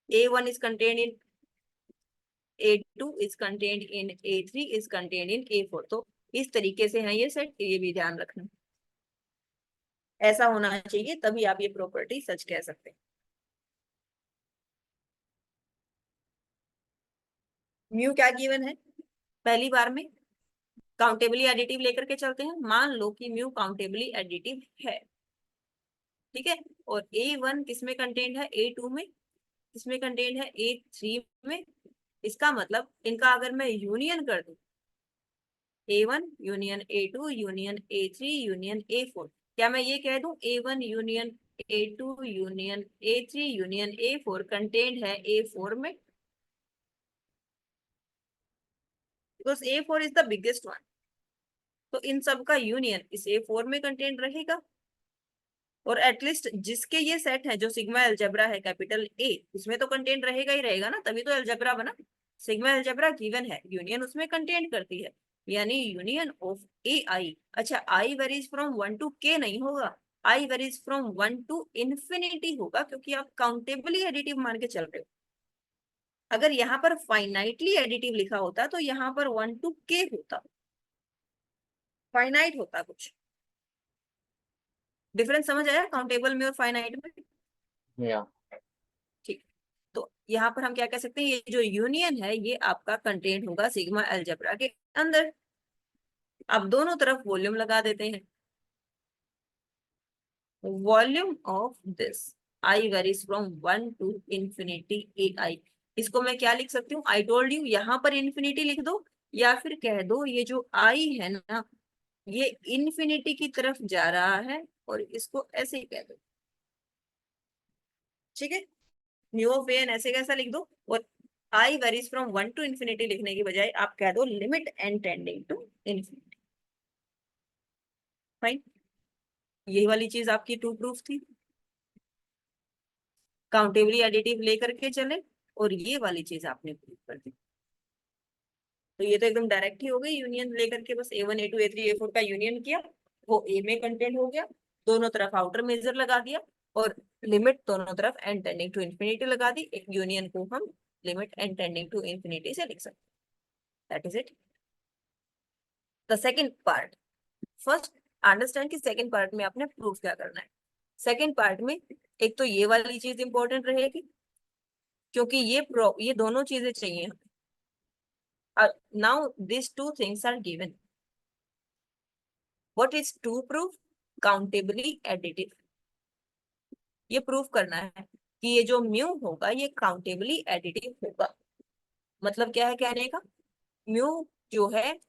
A1 is contained in A2 is contained in A3 is contained in A4। तो इस तरीके से है ये सेट, ये भी ध्यान रखना, ऐसा होना चाहिए तभी आप ये प्रॉपर्टी सच कह सकते हैं। म्यू क्या गिवन है, पहली बार में काउंटेबली एडिटिव लेकर के चलते हैं। मान लो कि म्यू काउंटेबली एडिटिव है, ठीक है, और A1 किसमें कंटेंट है, A2 में, किसमें कंटेंट है, A3 में। इसका मतलब इनका अगर मैं यूनियन कर दूं, A1 union A2 union A3 union A4, क्या मैं ये कह दूं A1 union A2 union A3 union A4 content है A4 में? Because A4 is the biggest one, तो इन सब का यूनियन इस A4 में कंटेंट रहेगा। और एटलीस्ट जिसके ये सेट है जो सिग्मा अलजेब्रा है कैपिटल A, उसमें तो कंटेंट रहेगा ही रहेगा ना, तभी तो अलजेब्रा बना। सिग्मा अलजेब्रा गिवन है, यूनियन उसमें कंटेंट करती है, यानी यूनियन ऑफ AI। अच्छा I varies from 1 to k नहीं होगा, I varies from 1 to infinity होगा, क्योंकि आप काउंटेबली एडिटिव मान के चल रहे हो। अगर यहाँ पर फाइनाइटली एडिटिव लिखा होता तो यहाँ पर 1 to k होता, फाइनाइट होता कुछ। डिफरेंस समझ आया काउंटेबल में और फाइनाइट में? या ठीक। तो यहाँ पर हम क्या कह सकते हैं, ये जो यूनियन है ये आपका कंटेंट होगा सिग्मा अलजेब्रा के अंदर। अब दोनों तरफ वॉल्यूम लगा देते हैं। Volume of this I varies from 1 to infinity AI। इसको मैं क्या लिख सकती हूँ, आई टोल्ड यू, यहाँ पर इन्फिनिटी लिख दो, या फिर कह दो ये जो आई है ना ये इन्फिनिटी की तरफ जा रहा है, और इसको ऐसे ही कह दो, ठीक है। न्यू ऑफ एन ऐसे कैसा लिख दो, और i varies from 1 to infinity लिखने की बजाय आप कह दो limit n tending to infinity. Fine, यही वाली चीज आपकी टू प्रूफ थी, काउंटेबली एडिटिव लेकर के चले और ये वाली चीज आपने प्रूव कर दी। तो ये तो एकदम डायरेक्ट ही हो गई, यूनियन लेकर के बस A1 A2 A3 A4 का यूनियन किया, वो ए में कंटेंट हो गया, दोनों तरफ आउटर मेजर लगा दिया और लिमिट दोनों तरफ एन टेंडिंग टू इंफिनिटी लगा दी। एक यूनियन को हम limit n tending to infinity से लिख सकते हैं। That is it. The second part, first understand कि सेकंड पार्ट में आपने प्रूफ क्या करना है। सेकंड पार्ट में एक तो ये वाली चीज इंपॉर्टेंट रहेगी क्योंकि ये दोनों चीजें चाहिए हमें। now these two things are given. What is to prove? Countably additive. ये प्रूफ करना है कि ये जो म्यू होगा ये काउंटेबली एडिटिव होगा। मतलब क्या है कहने का, म्यू जो है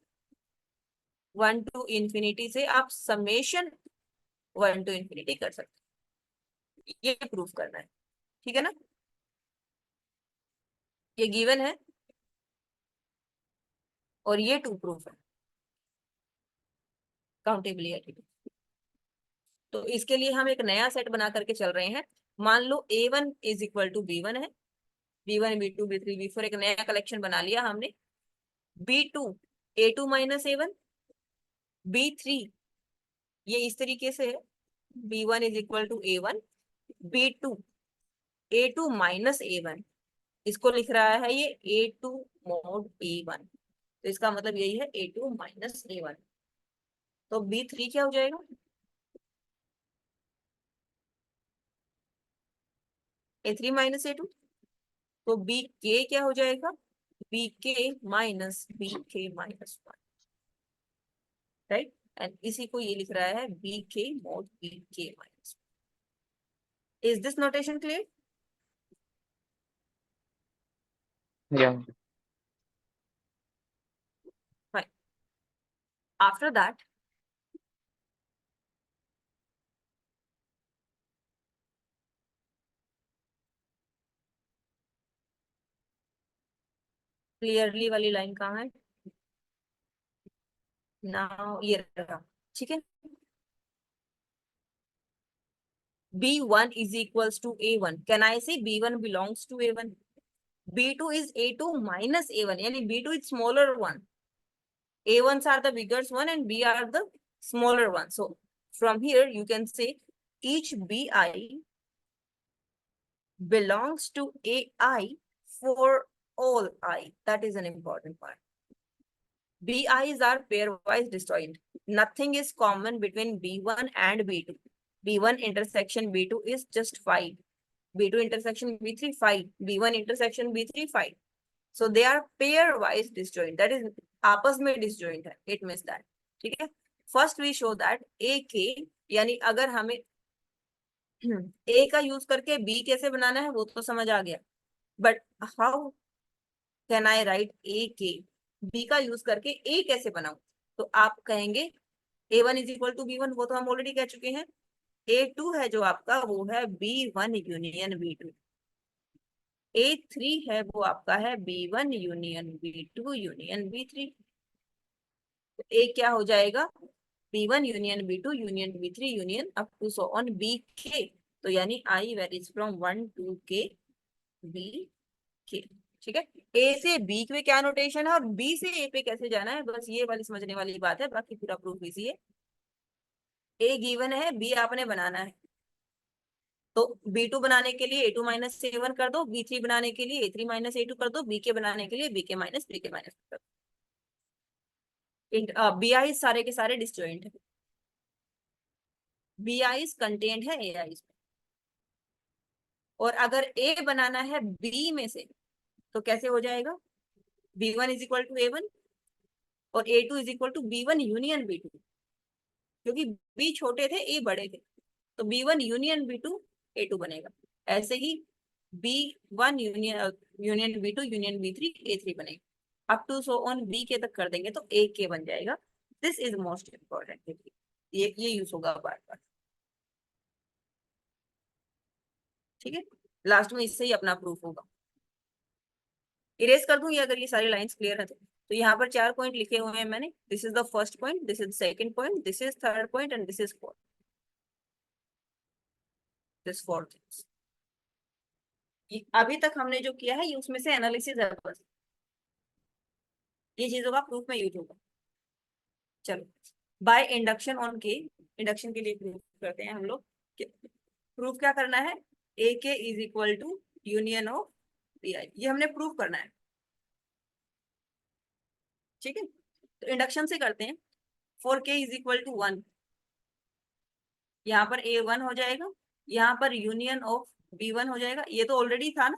1 to इंफिनिटी से आप समेशन 1 to इंफिनिटी कर सकते हैं, ये प्रूफ करना है। ठीक है ना, ये गिवन है और ये टू प्रूफ है काउंटेबली एडिटिव। तो इसके लिए हम एक नया सेट बना करके चल रहे हैं। मान लो A1 is equal to B1 है, B1 B2 B3 B4 एक नया कलेक्शन बना लिया हमने। B2 A2 minus A1, B3 ये इस तरीके से है, B1 is equal to A1, B2 A2 minus A1, इसको लिख रहा है ये A2 मोड A1, तो इसका मतलब यही है A2 माइनस A1। तो B3 क्या हो जाएगा, A3 माइनस A2, तो BK क्या हो जाएगा, BK minus BK minus 1, right. And इसी को ये लिख रहा है BK mod BK minus. Is this notation clear? Yeah. Fine. After that, clearly वाली लाइन कहाँ है, नाउ ये रहा। ठीक है, B1 is equals to A1, can I say B1 belongs to A1? B2 is A2 minus A1, यानी B2 is smaller one, A1s are the bigger one and B are the smaller one. So from here you can say each BI belongs to AI for all I. That is an important part. BIs are pairwise disjoint. Nothing is common between B1 and B2. B1 intersection B2 is just 5. B2 intersection B3 5. B1 intersection B3 5. So they are pairwise disjoint. That is आपस में disjoint है. It means that. ठीक है. First we show that AK यानी अगर हमें A का use करके B कैसे बनाना है वो तो समझ आ गया, but how can I right AK, B का यूज करके A कैसे बनाऊं? तो आप कहेंगे A1 is equal to B1, वो तो हम ऑलरेडी कह चुके हैं। A2 है जो आपका वो है B1 यूनियन B2, A3 है वो आपका है B1 union B2 union B3। तो A क्या हो जाएगा, B1 union B2 union B3 union up to so on BK। तो यानी I varies from 1 to K BK। ठीक है, A से B पे क्या नोटेशन है और B से A पे कैसे जाना है, बस ये वाली समझने वाली बात है, बाकी पूरा प्रूफ इजी है। A गिवन है, B आपने बनाना है, तो B2 बनाने के लिए A2 माइनस A1 कर दो, B3 बनाने के लिए A3 माइनस A2 कर दो, BK बनाने के लिए BK माइनस BK माइनस कर दो। BI सारे के सारे डिसजॉइंट है, BI कंटेंट है AI में, और अगर A बनाना है B में से तो कैसे हो जाएगा, B1 is equal to A1 और A2 is equal to B1 union B2, क्योंकि B छोटे थे A बड़े थे, तो B1 यूनियन B2 A2 बनेगा। ऐसे ही B1 union B2 union B3 A3 बनेगा, up to so on B के तक कर देंगे तो AK बन जाएगा। दिस इज मोस्ट इम्पोर्टेंट, ये यूज होगा बार बार। ठीक है, लास्ट में इससे ही अपना प्रूफ होगा। इरेज कर दूं ये अगर ये सारी लाइंस क्लियर है तो तो यहाँ पर 4 पॉइंट लिखे हुए हैं मैंने। This is the first point, this is second point, this is third point and this is fourth, this fourth. अभी तक हमने जो किया है ये उसमें से एनालिसिस है बस, ये चीजों का प्रूफ में यूज होगा। चलो, बाय इंडक्शन ऑन के, इंडक्शन के लिए प्रूफ करते हैं हम लोग। प्रूफ क्या करना है, a k is equal to union of b i, ये हमने प्रूफ करना है। ठीक है, तो इंडक्शन से करते हैं। फॉर के इज इक्वल टू 1, यहाँ पर ए 1 हो जाएगा, यहाँ पर यूनियन ऑफ बी 1 हो जाएगा। ये तो ऑलरेडी था ना,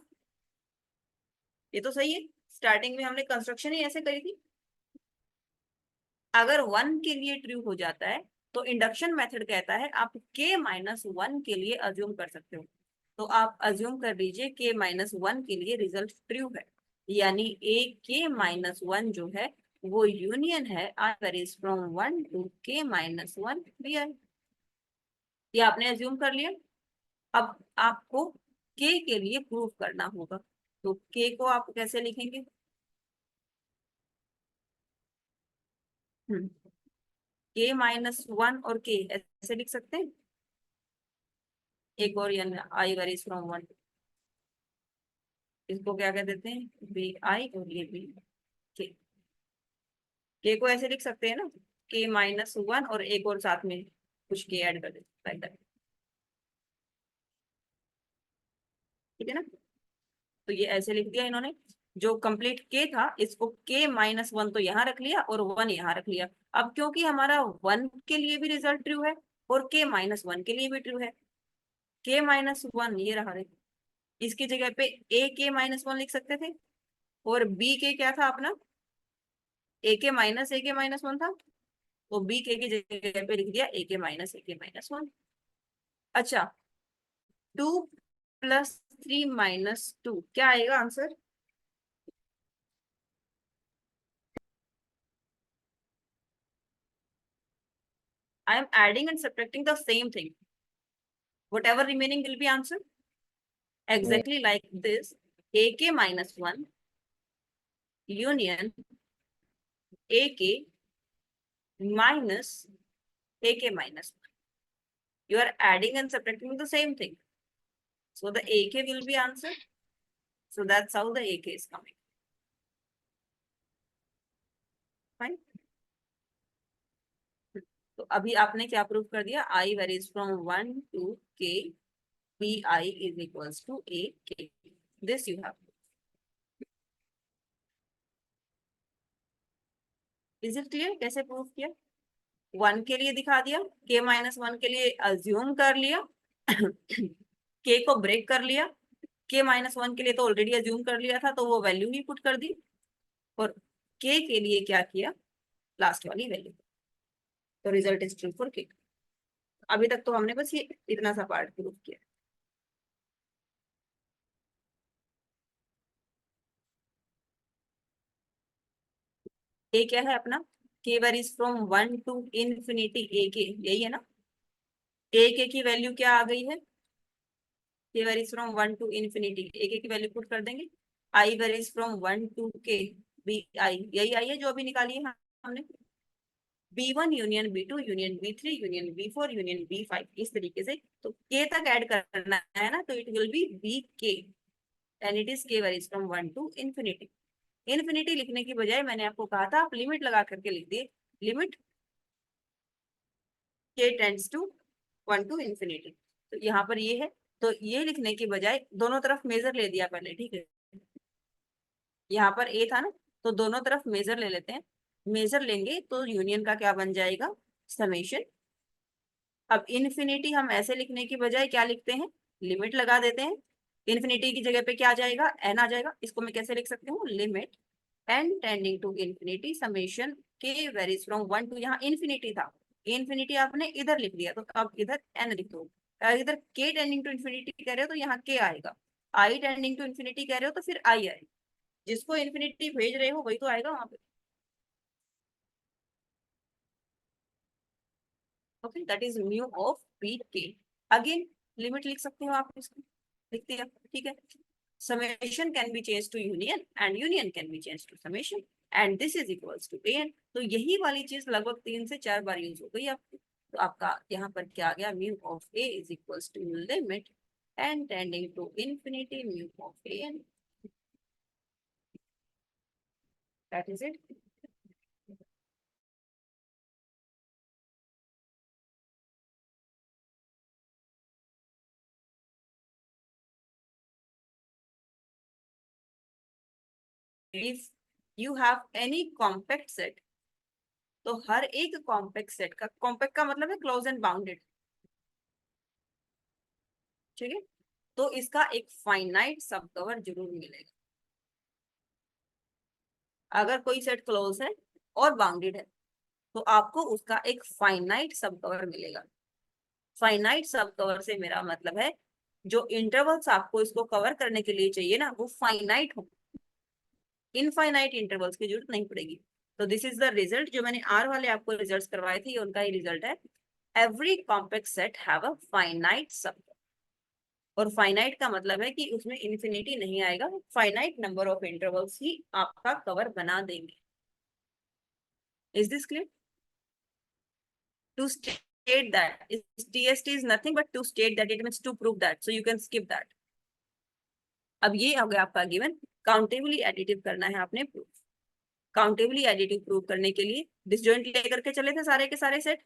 ये तो सही है, स्टार्टिंग में हमने कंस्ट्रक्शन ही ऐसे करी थी। अगर 1 के लिए ट्रू हो जाता है तो इंडक्शन मेथड कहता है आप k माइनस 1 के लिए अज्यूम कर सकते हो। तो आप अज्यूम कर लीजिए k माइनस 1 के लिए रिजल्ट ट्रू है, यानी a k माइनस 1 जो है वो यूनियन है i varies from 1 to k minus 1 B i. ये आपने अज्यूम कर लिया। अब आपको k के लिए प्रूफ करना होगा, तो k को आप कैसे लिखेंगे? k माइनस 1 और k ऐसे लिख सकते हैं, एक और यानी आई वेरीज फ्रॉम 1, इसको क्या कह देते हैं, बी आई, और ये बी के को ऐसे लिख सकते हैं ना, के माइनस 1 और एक और साथ में कुछ के ऐड कर देते हैं, ठीक है ना। तो ये ऐसे लिख दिया इन्होंने, जो कंप्लीट के था इसको के माइनस 1 तो यहाँ रख लिया और 1 यहाँ रख लिया। अब क्योंकि हमारा 1 के लिए भी रिजल्ट ट्रू है और के माइनस 1 के लिए भी ट्रू है, के माइनस 1 ये रहा, इसकी जगह पे ए के माइनस 1 लिख सकते थे, और बी के क्या था अपना, ए के माइनस 1 था, तो बी के की जगह पे लिख दिया ए के माइनस 1। अच्छा, 2 प्लस 3 माइनस 2 क्या आएगा answer? I am adding and subtracting the same thing. Whatever remaining will be answer. Exactly like this. AK minus 1 union AK minus AK minus 1. You are adding and subtracting the same thing. So the AK will be answer. So that's how the AK is coming. Fine. तो अभी आपने क्या prove कर दिया, I varies from 1 to K, BI is equals to AK. This you have. Is it clear? कैसे prove किया? 1 के लिए दिखा दिया, k माइनस 1 के लिए अज्यूम कर लिया, k को ब्रेक कर लिया, k माइनस 1 के लिए तो ऑलरेडी अज्यूम कर लिया था तो वो वैल्यू ही पुट कर दी, और k के लिए क्या किया, लास्ट वाली वैल्यू, तो result is true for k। अभी तक तो हमने बस ये इतना सा पार्ट प्रूव किया। a क्या है अपना, k varies from 1 to infinity a k, यही है ना। a k की वैल्यू क्या आ गई है, k varies from 1 to infinity a k की वैल्यू पुट कर देंगे, i varies from 1 to k b i, यही आई है जो अभी निकाली है हमने। B1 union B2 union B3 union B4 union B5, इस तरीके से। तो k तक ऐड करना है ना, तो it will be bk and it is k varies from 1 to infinity. Infinity लिखने की बजाय मैंने आपको कहा था आप लिमिट लगा करके लिख दिए, limit k tends to 1 to infinity. तो यहाँ पर ये है, तो ये लिखने की बजाय दोनों तरफ मेजर ले दिया पहले, ठीक है। यहाँ पर a था ना, तो दोनों तरफ मेजर ले लेते हैं, मेजर लेंगे तो यूनियन का क्या बन जाएगा, समेशन। अब इन्फिनिटी हम ऐसे लिखने की बजाय क्या लिखते हैं, लिमिट लगा देते हैं। इन्फिनिटी की जगह पे क्या आ जाएगा, एन आ जाएगा। इसको मैं कैसे लिख सकती हूँ, limit n tending to infinity summation के वेरीज फ्रॉम 1 टू, यहाँ इन्फिनिटी था, इन्फिनिटी आपने इधर लिख दिया तो अब इधर एन लिख दो। इधर के टेंडिंग टू इन्फिनिटी कह रहे हो तो यहाँ के आएगा, आई टेंडिंग टू इन्फिनिटी कह रहे हो तो फिर आई आएगा, जिसको इन्फिनिटी भेज रहे हो वही तो आएगा वहां पे। Okay, that is mu of p k. Again limit लिख सकते हो आप, इसको लिख दिया, ठीक है। Summation can be change to union and union can be change to summation, and this is equals to an। तो यही वाली चीज लगभग 3 से 4 बार यूज हो गई आपकी। तो आपका यहाँ पर क्या आ गया, mu of a is equals to limit n tending to infinity mu of an। That is it. If you have any compact set, तो हर एक कॉम्पैक्ट सेट का, कॉम्पैक्ट का मतलब है क्लोज एंड बाउंडेड, ठीक है, तो इसका एक फाइनाइट सब कवर जरूर मिलेगा। अगर कोई सेट क्लोज है और बाउंडेड है तो आपको उसका एक फाइनाइट सब कवर मिलेगा। फाइनाइट सब कवर से मेरा मतलब है जो इंटरवल्स आपको इसको कवर करने के लिए चाहिए ना, वो फाइनाइट हो, इनफाइनाइट इंटरवल्स की जरूरत नहीं पड़ेगी। तो दिस इज द रिजल्ट, जो मैंने आर वाले आपको रिजल्ट्स करवाए थे, उनका ही रिजल्ट है। Every compact set have a finite सब, और फाइनाइट का मतलब है कि उसमें इन्फिनिटी नहीं आएगा, फाइनाइट नंबर ऑफ इंटरवल्स ही आपका कवर बना देंगे। Is this clear? To state that TST is nothing but to state that, it means to prove that, so you can skip that। अब ये हो गया आपका गिवन। काउंटेबली एडिटिव करना है आपने प्रूफ। काउंटेबली एडिटिव प्रूव करने के लिए डिसजॉइंट लेकर के चले थे सारे के सारे सेट,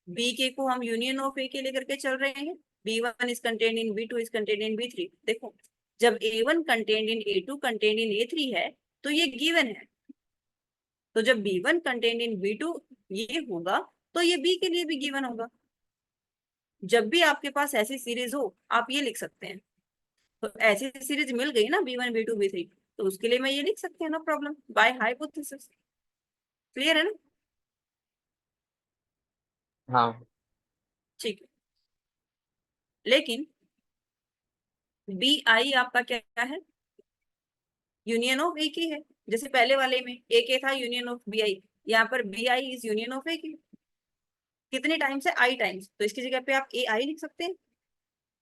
बी के को हम यूनियन ऑफ ए के लेकर के चल रहे हैं। B1 is contained in B2 is contained in B3। देखो जब A1 contained in A2 contained in A3 है तो ये गिवन है, तो जब B1 कंटेन्ड इन B2 ये होगा तो ये B के लिए भी गिवन होगा। जब भी आपके पास ऐसी सीरीज हो आप ये लिख सकते हैं। तो ऐसी सीरीज मिल गई ना B1 B2 B3, तो उसके लिए मैं ये लिख सकती हूँ, no problem, by hypothesis. Clear है ना? हाँ। ठीक है, लेकिन BI आपका क्या है, यूनियन ऑफ ए की है। जैसे पहले वाले में ए के था यूनियन ऑफ BI, यहाँ पर BI इज यूनियन ऑफ ए की। कितने टाइम्स है, आई टाइम्स, तो इसकी जगह पे आप AI लिख सकते हैं।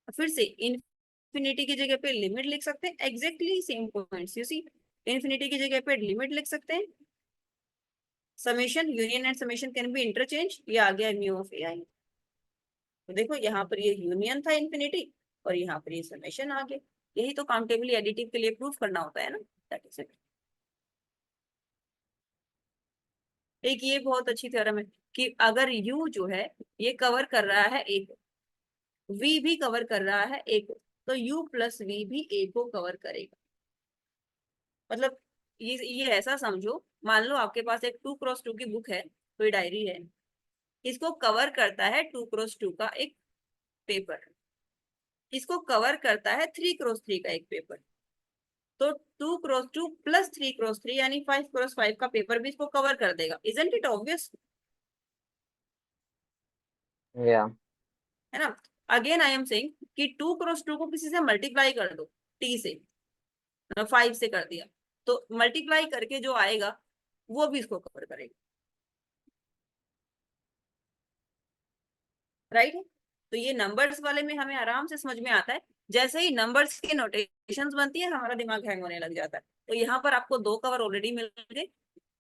फिर से इन्फिनिटी की जगह पे लिमिट लिख सकते हैं, exactly same points you see. Infinity की जगह पे लिमिट लिख सकते हैं, summation, union and summation can be interchange, ये आ गया म्यू ऑफ AI। तो देखो यहाँ पर ये यूनियन था इन्फिनिटी और यहाँ पर ये समेशन आ गया। यही तो काउंटेबली एडिटिव के लिए प्रूफ करना होता है ना, दैट इज इट। एक ये बहुत अच्छी थ्योरम है कि अगर U जो है ये कवर कर रहा है A को, V भी कवर कर रहा है A को, तो U प्लस V भी A को कवर करेगा। मतलब ये ऐसा समझो, मान लो आपके पास एक 2x2 की बुक है, कोई डायरी है, इसको कवर करता है 2x2 का एक पेपर, इसको कवर करता है 3x3 का एक पेपर, तो 2x2 प्लस 3x3 यानी 5x5 का पेपर भी इसको कवर कर देगा। Isn't it obvious? या है ना? अगेन आई एम सेइंग कि 2x2 को किसी से मल्टीप्लाई कर दो, T से, 5 से कर दिया, तो मल्टीप्लाई करके जो आएगा वो भी इसको कवर करेगा, राइट है? तो ये नंबर्स वाले में हमें आराम से समझ में आता है, जैसे ही नंबर्स की नोटेशंस बनती है हमारा दिमाग हैंग होने लग जाता है। तो यहाँ पर आपको 2 कवर ऑलरेडी मिल गए।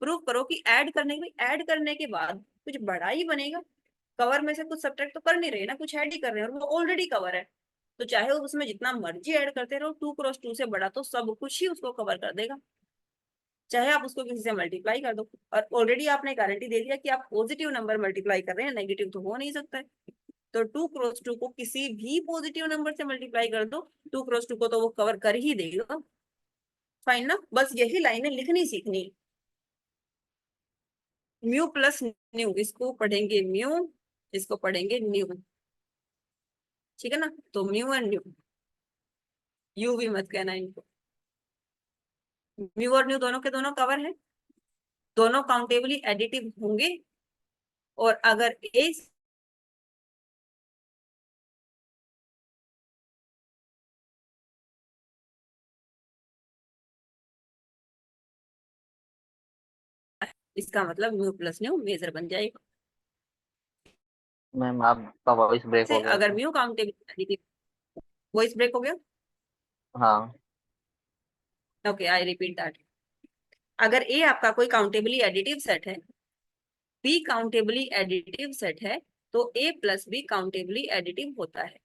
प्रूफ करो कि ऐड करने के बाद कुछ बड़ा ही बनेगा। कवर में से कुछ सब्ट्रैक्ट तो कर नहीं रहे ना, कुछ ऐड ही कर रहे हैं, और वो ऑलरेडी कवर है, तो चाहे उसमें जितना मर्जी ऐड करते रहो, 2x2 से बड़ा तो सब कुछ ही उसको कवर कर देगा, चाहे आप उसको किसी से मल्टीप्लाई कर दो। और ऑलरेडी आपने गारंटी दे दिया कि आप पॉजिटिव नंबर मल्टीप्लाई कर रहे हैं, नेगेटिव तो हो नहीं सकता है। तो 2x2 को किसी भी पॉजिटिव नंबर से मल्टीप्लाई कर दो, 2x2 को तो वो कवर कर ही देगा। फाइन ना? बस यही लाइनें लिखनी सीखनी। म्यू प्लस न्यू, इसको पढ़ेंगे म्यू, इसको पढ़ेंगे न्यू, ठीक है ना? तो म्यू एंड न्यू, यू भी मत कहना इनको। म्यू और न्यू दोनों के दोनों कवर है, दोनों काउंटेबली एडिटिव होंगे, और अगर ए इसका मतलब म्यू प्लस न्यू मेजर बन जाएगा। मैम आपका वॉइस ब्रेक से हो गया अगर था। Mu countable additive, voice break हो गया? हाँ। Okay, I repeat that. अगर ए आपका कोई काउंटेबली एडिटिव सेट है, बी काउंटेबली एडिटिव सेट है, तो a plus b countably additive होता है।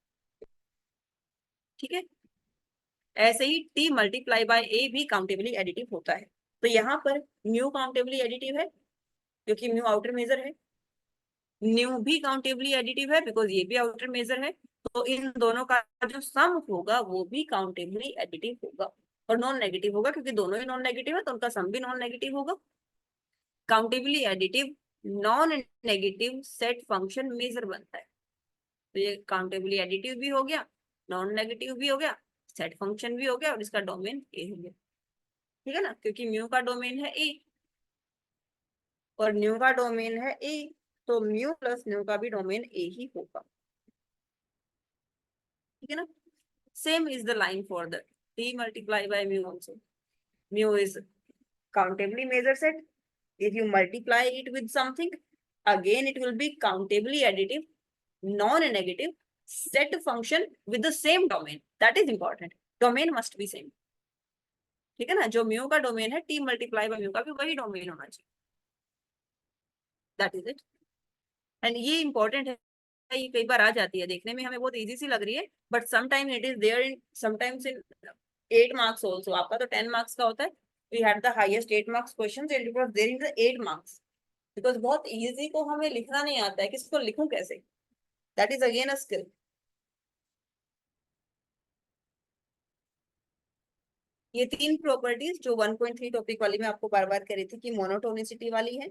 ठीक है, ऐसे ही टी मल्टीप्लाई बाय ए भी काउंटेबली एडिटिव होता है। तो यहाँ पर म्यू काउंटेबली एडिटिव है क्योंकि म्यू आउटर मेजर है, न्यू भी काउंटेबली एडिटिव है बिकॉज ये भी आउटर मेजर है। तो इन दोनों का जो सम होगा वो भी काउंटेबली एडिटिव होगा और नॉन नेगेटिव होगा, क्योंकि दोनों ही नॉन नेगेटिव है तो उनका सम भी नॉन नेगेटिव होगा। Countably additive non negative set function measure बनता है। तो ये काउंटेबली एडिटिव भी हो गया, नॉन नेगेटिव भी हो गया, सेट फंक्शन भी हो गया और इसका डोमेन ए हो गया। ठीक है ना, क्योंकि म्यू का डोमेन है ए और न्यू का डोमेन है ए, तो म्यू प्लस न्यू का भी डोमेन ए ही होगा। ठीक है ना, same is the line for the T multiply by mu also. Mu is countably measure set. If you multiply it with something, again it will be countably additive, non-negative set function with the same domain. That is important. Domain must be same. ठीक है ना, जो mu का domain है T multiply by mu का भी वही domain होना चाहिए। That is it. एंड ये इंपॉर्टेंट है, ये कई बार आ जाती है, देखने में हमें बहुत इजी सी लग रही है, but sometime it is there in sometimes in 8 marks also. आपका तो 10 मार्क्स का होता है, we had the highest 8 marks questions and it was there in the 8 marks, because बहुत इजी को हमें लिखना नहीं आता है, किसको लिखूं कैसे, that is again a skill. ये 3 प्रॉपर्टीज जो 1.3 टॉपिक वाली में आपको बार बार कह रही थी कि मोनोटोनिसिटी वाली है,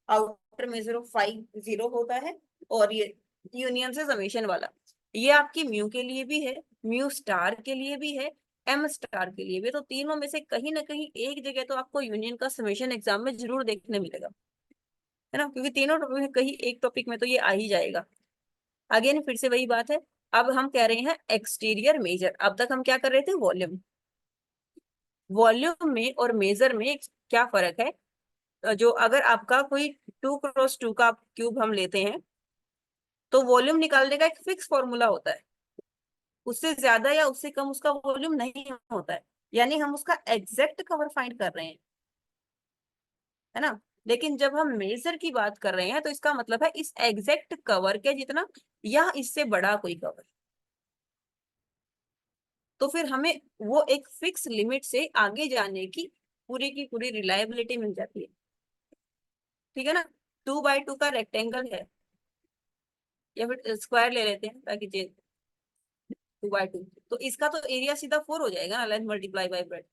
आउटर मेजर ऑफ 5 0 होता है, और ये यूनियन से समेशन वाला, ये आपकी म्यू के लिए भी है, म्यू स्टार के लिए भी है, एम स्टार के लिए भी। तो तीनों में से कहीं ना कहीं एक जगह तो आपको यूनियन का समेशन एग्जाम में जरूर देखने मिलेगा, है ना, क्योंकि तीनों टॉपिक में कहीं एक टॉपिक में तो ये आ ही जाएगा। अगेन फिर से वही बात है, अब हम कह रहे हैं एक्सटीरियर मेजर। अब तक हम क्या कर रहे थे, वॉल्यूम। वॉल्यूम में और मेजर में क्या फर्क है, जो अगर आपका कोई 2x2 का क्यूब हम लेते हैं तो वॉल्यूम निकालने का एक फिक्स फॉर्मूला होता है, उससे ज्यादा या उससे कम उसका वॉल्यूम नहीं होता है, यानी हम उसका एग्जैक्ट कवर फाइंड कर रहे हैं, है ना। लेकिन जब हम मेजर की बात कर रहे हैं तो इसका मतलब है इस एग्जैक्ट कवर के जितना या इससे बड़ा कोई कवर। तो फिर हमें वो एक फिक्स लिमिट से आगे जाने की पूरी रिलायबिलिटी मिल जाती है। ठीक है ना, 2x2 का रेक्टेंगल है, या फिर स्क्वायर ले लेते हैं ताकि 2x2, तो इसका तो एरिया सीधा 4 हो जाएगा ना, length multiply by breadth,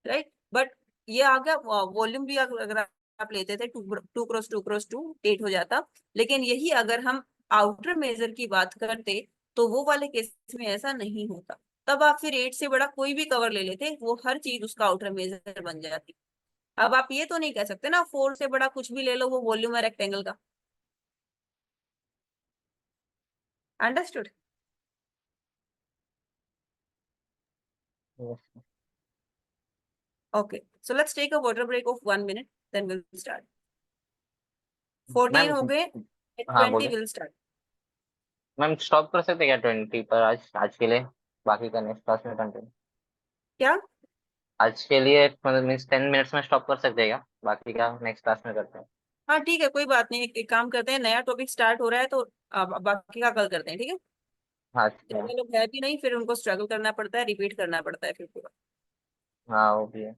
right. But ये आ गया वॉल्यूम भी, अगर आप लेते थे 2x2 8 हो जाता। लेकिन यही अगर हम आउटर मेजर की बात करते तो वो वाले केस में ऐसा नहीं होता, तब आप फिर 8 से बड़ा कोई भी कवर ले लेते, वो हर चीज उसका आउटर मेजर बन जाती। अब आप ये तो नहीं कह सकते ना 4 से बड़ा कुछ भी ले लो वो वॉल्यूम है रेक्टेंगल का। Understood? Yes. Okay, so let's take a water break of 1 minute, then we'll start. 14 ma'am, हो गए, हाँ 20 बोलिए will start. मैम। स्टॉप कर सकते हैं क्या 20 पर, आज के लिए? बाकी का नेक्स्ट क्लास में कंटिन्यू। क्या? आज के लिए मतलब मीन्स 10 मिनट्स में स्टॉप कर सकते हैं क्या? बाकी का नेक्स्ट क्लास में करते हैं। हाँ ठीक है, कोई बात नहीं, एक काम करते हैं, नया टॉपिक स्टार्ट हो रहा है तो बाकी का कल करते हैं, ठीक है। हाँ ज्यादा लोग है भी नहीं, फिर उनको स्ट्रगल करना पड़ता है, रिपीट करना पड़ता है फिर पूरा। हाँ, वो भी है।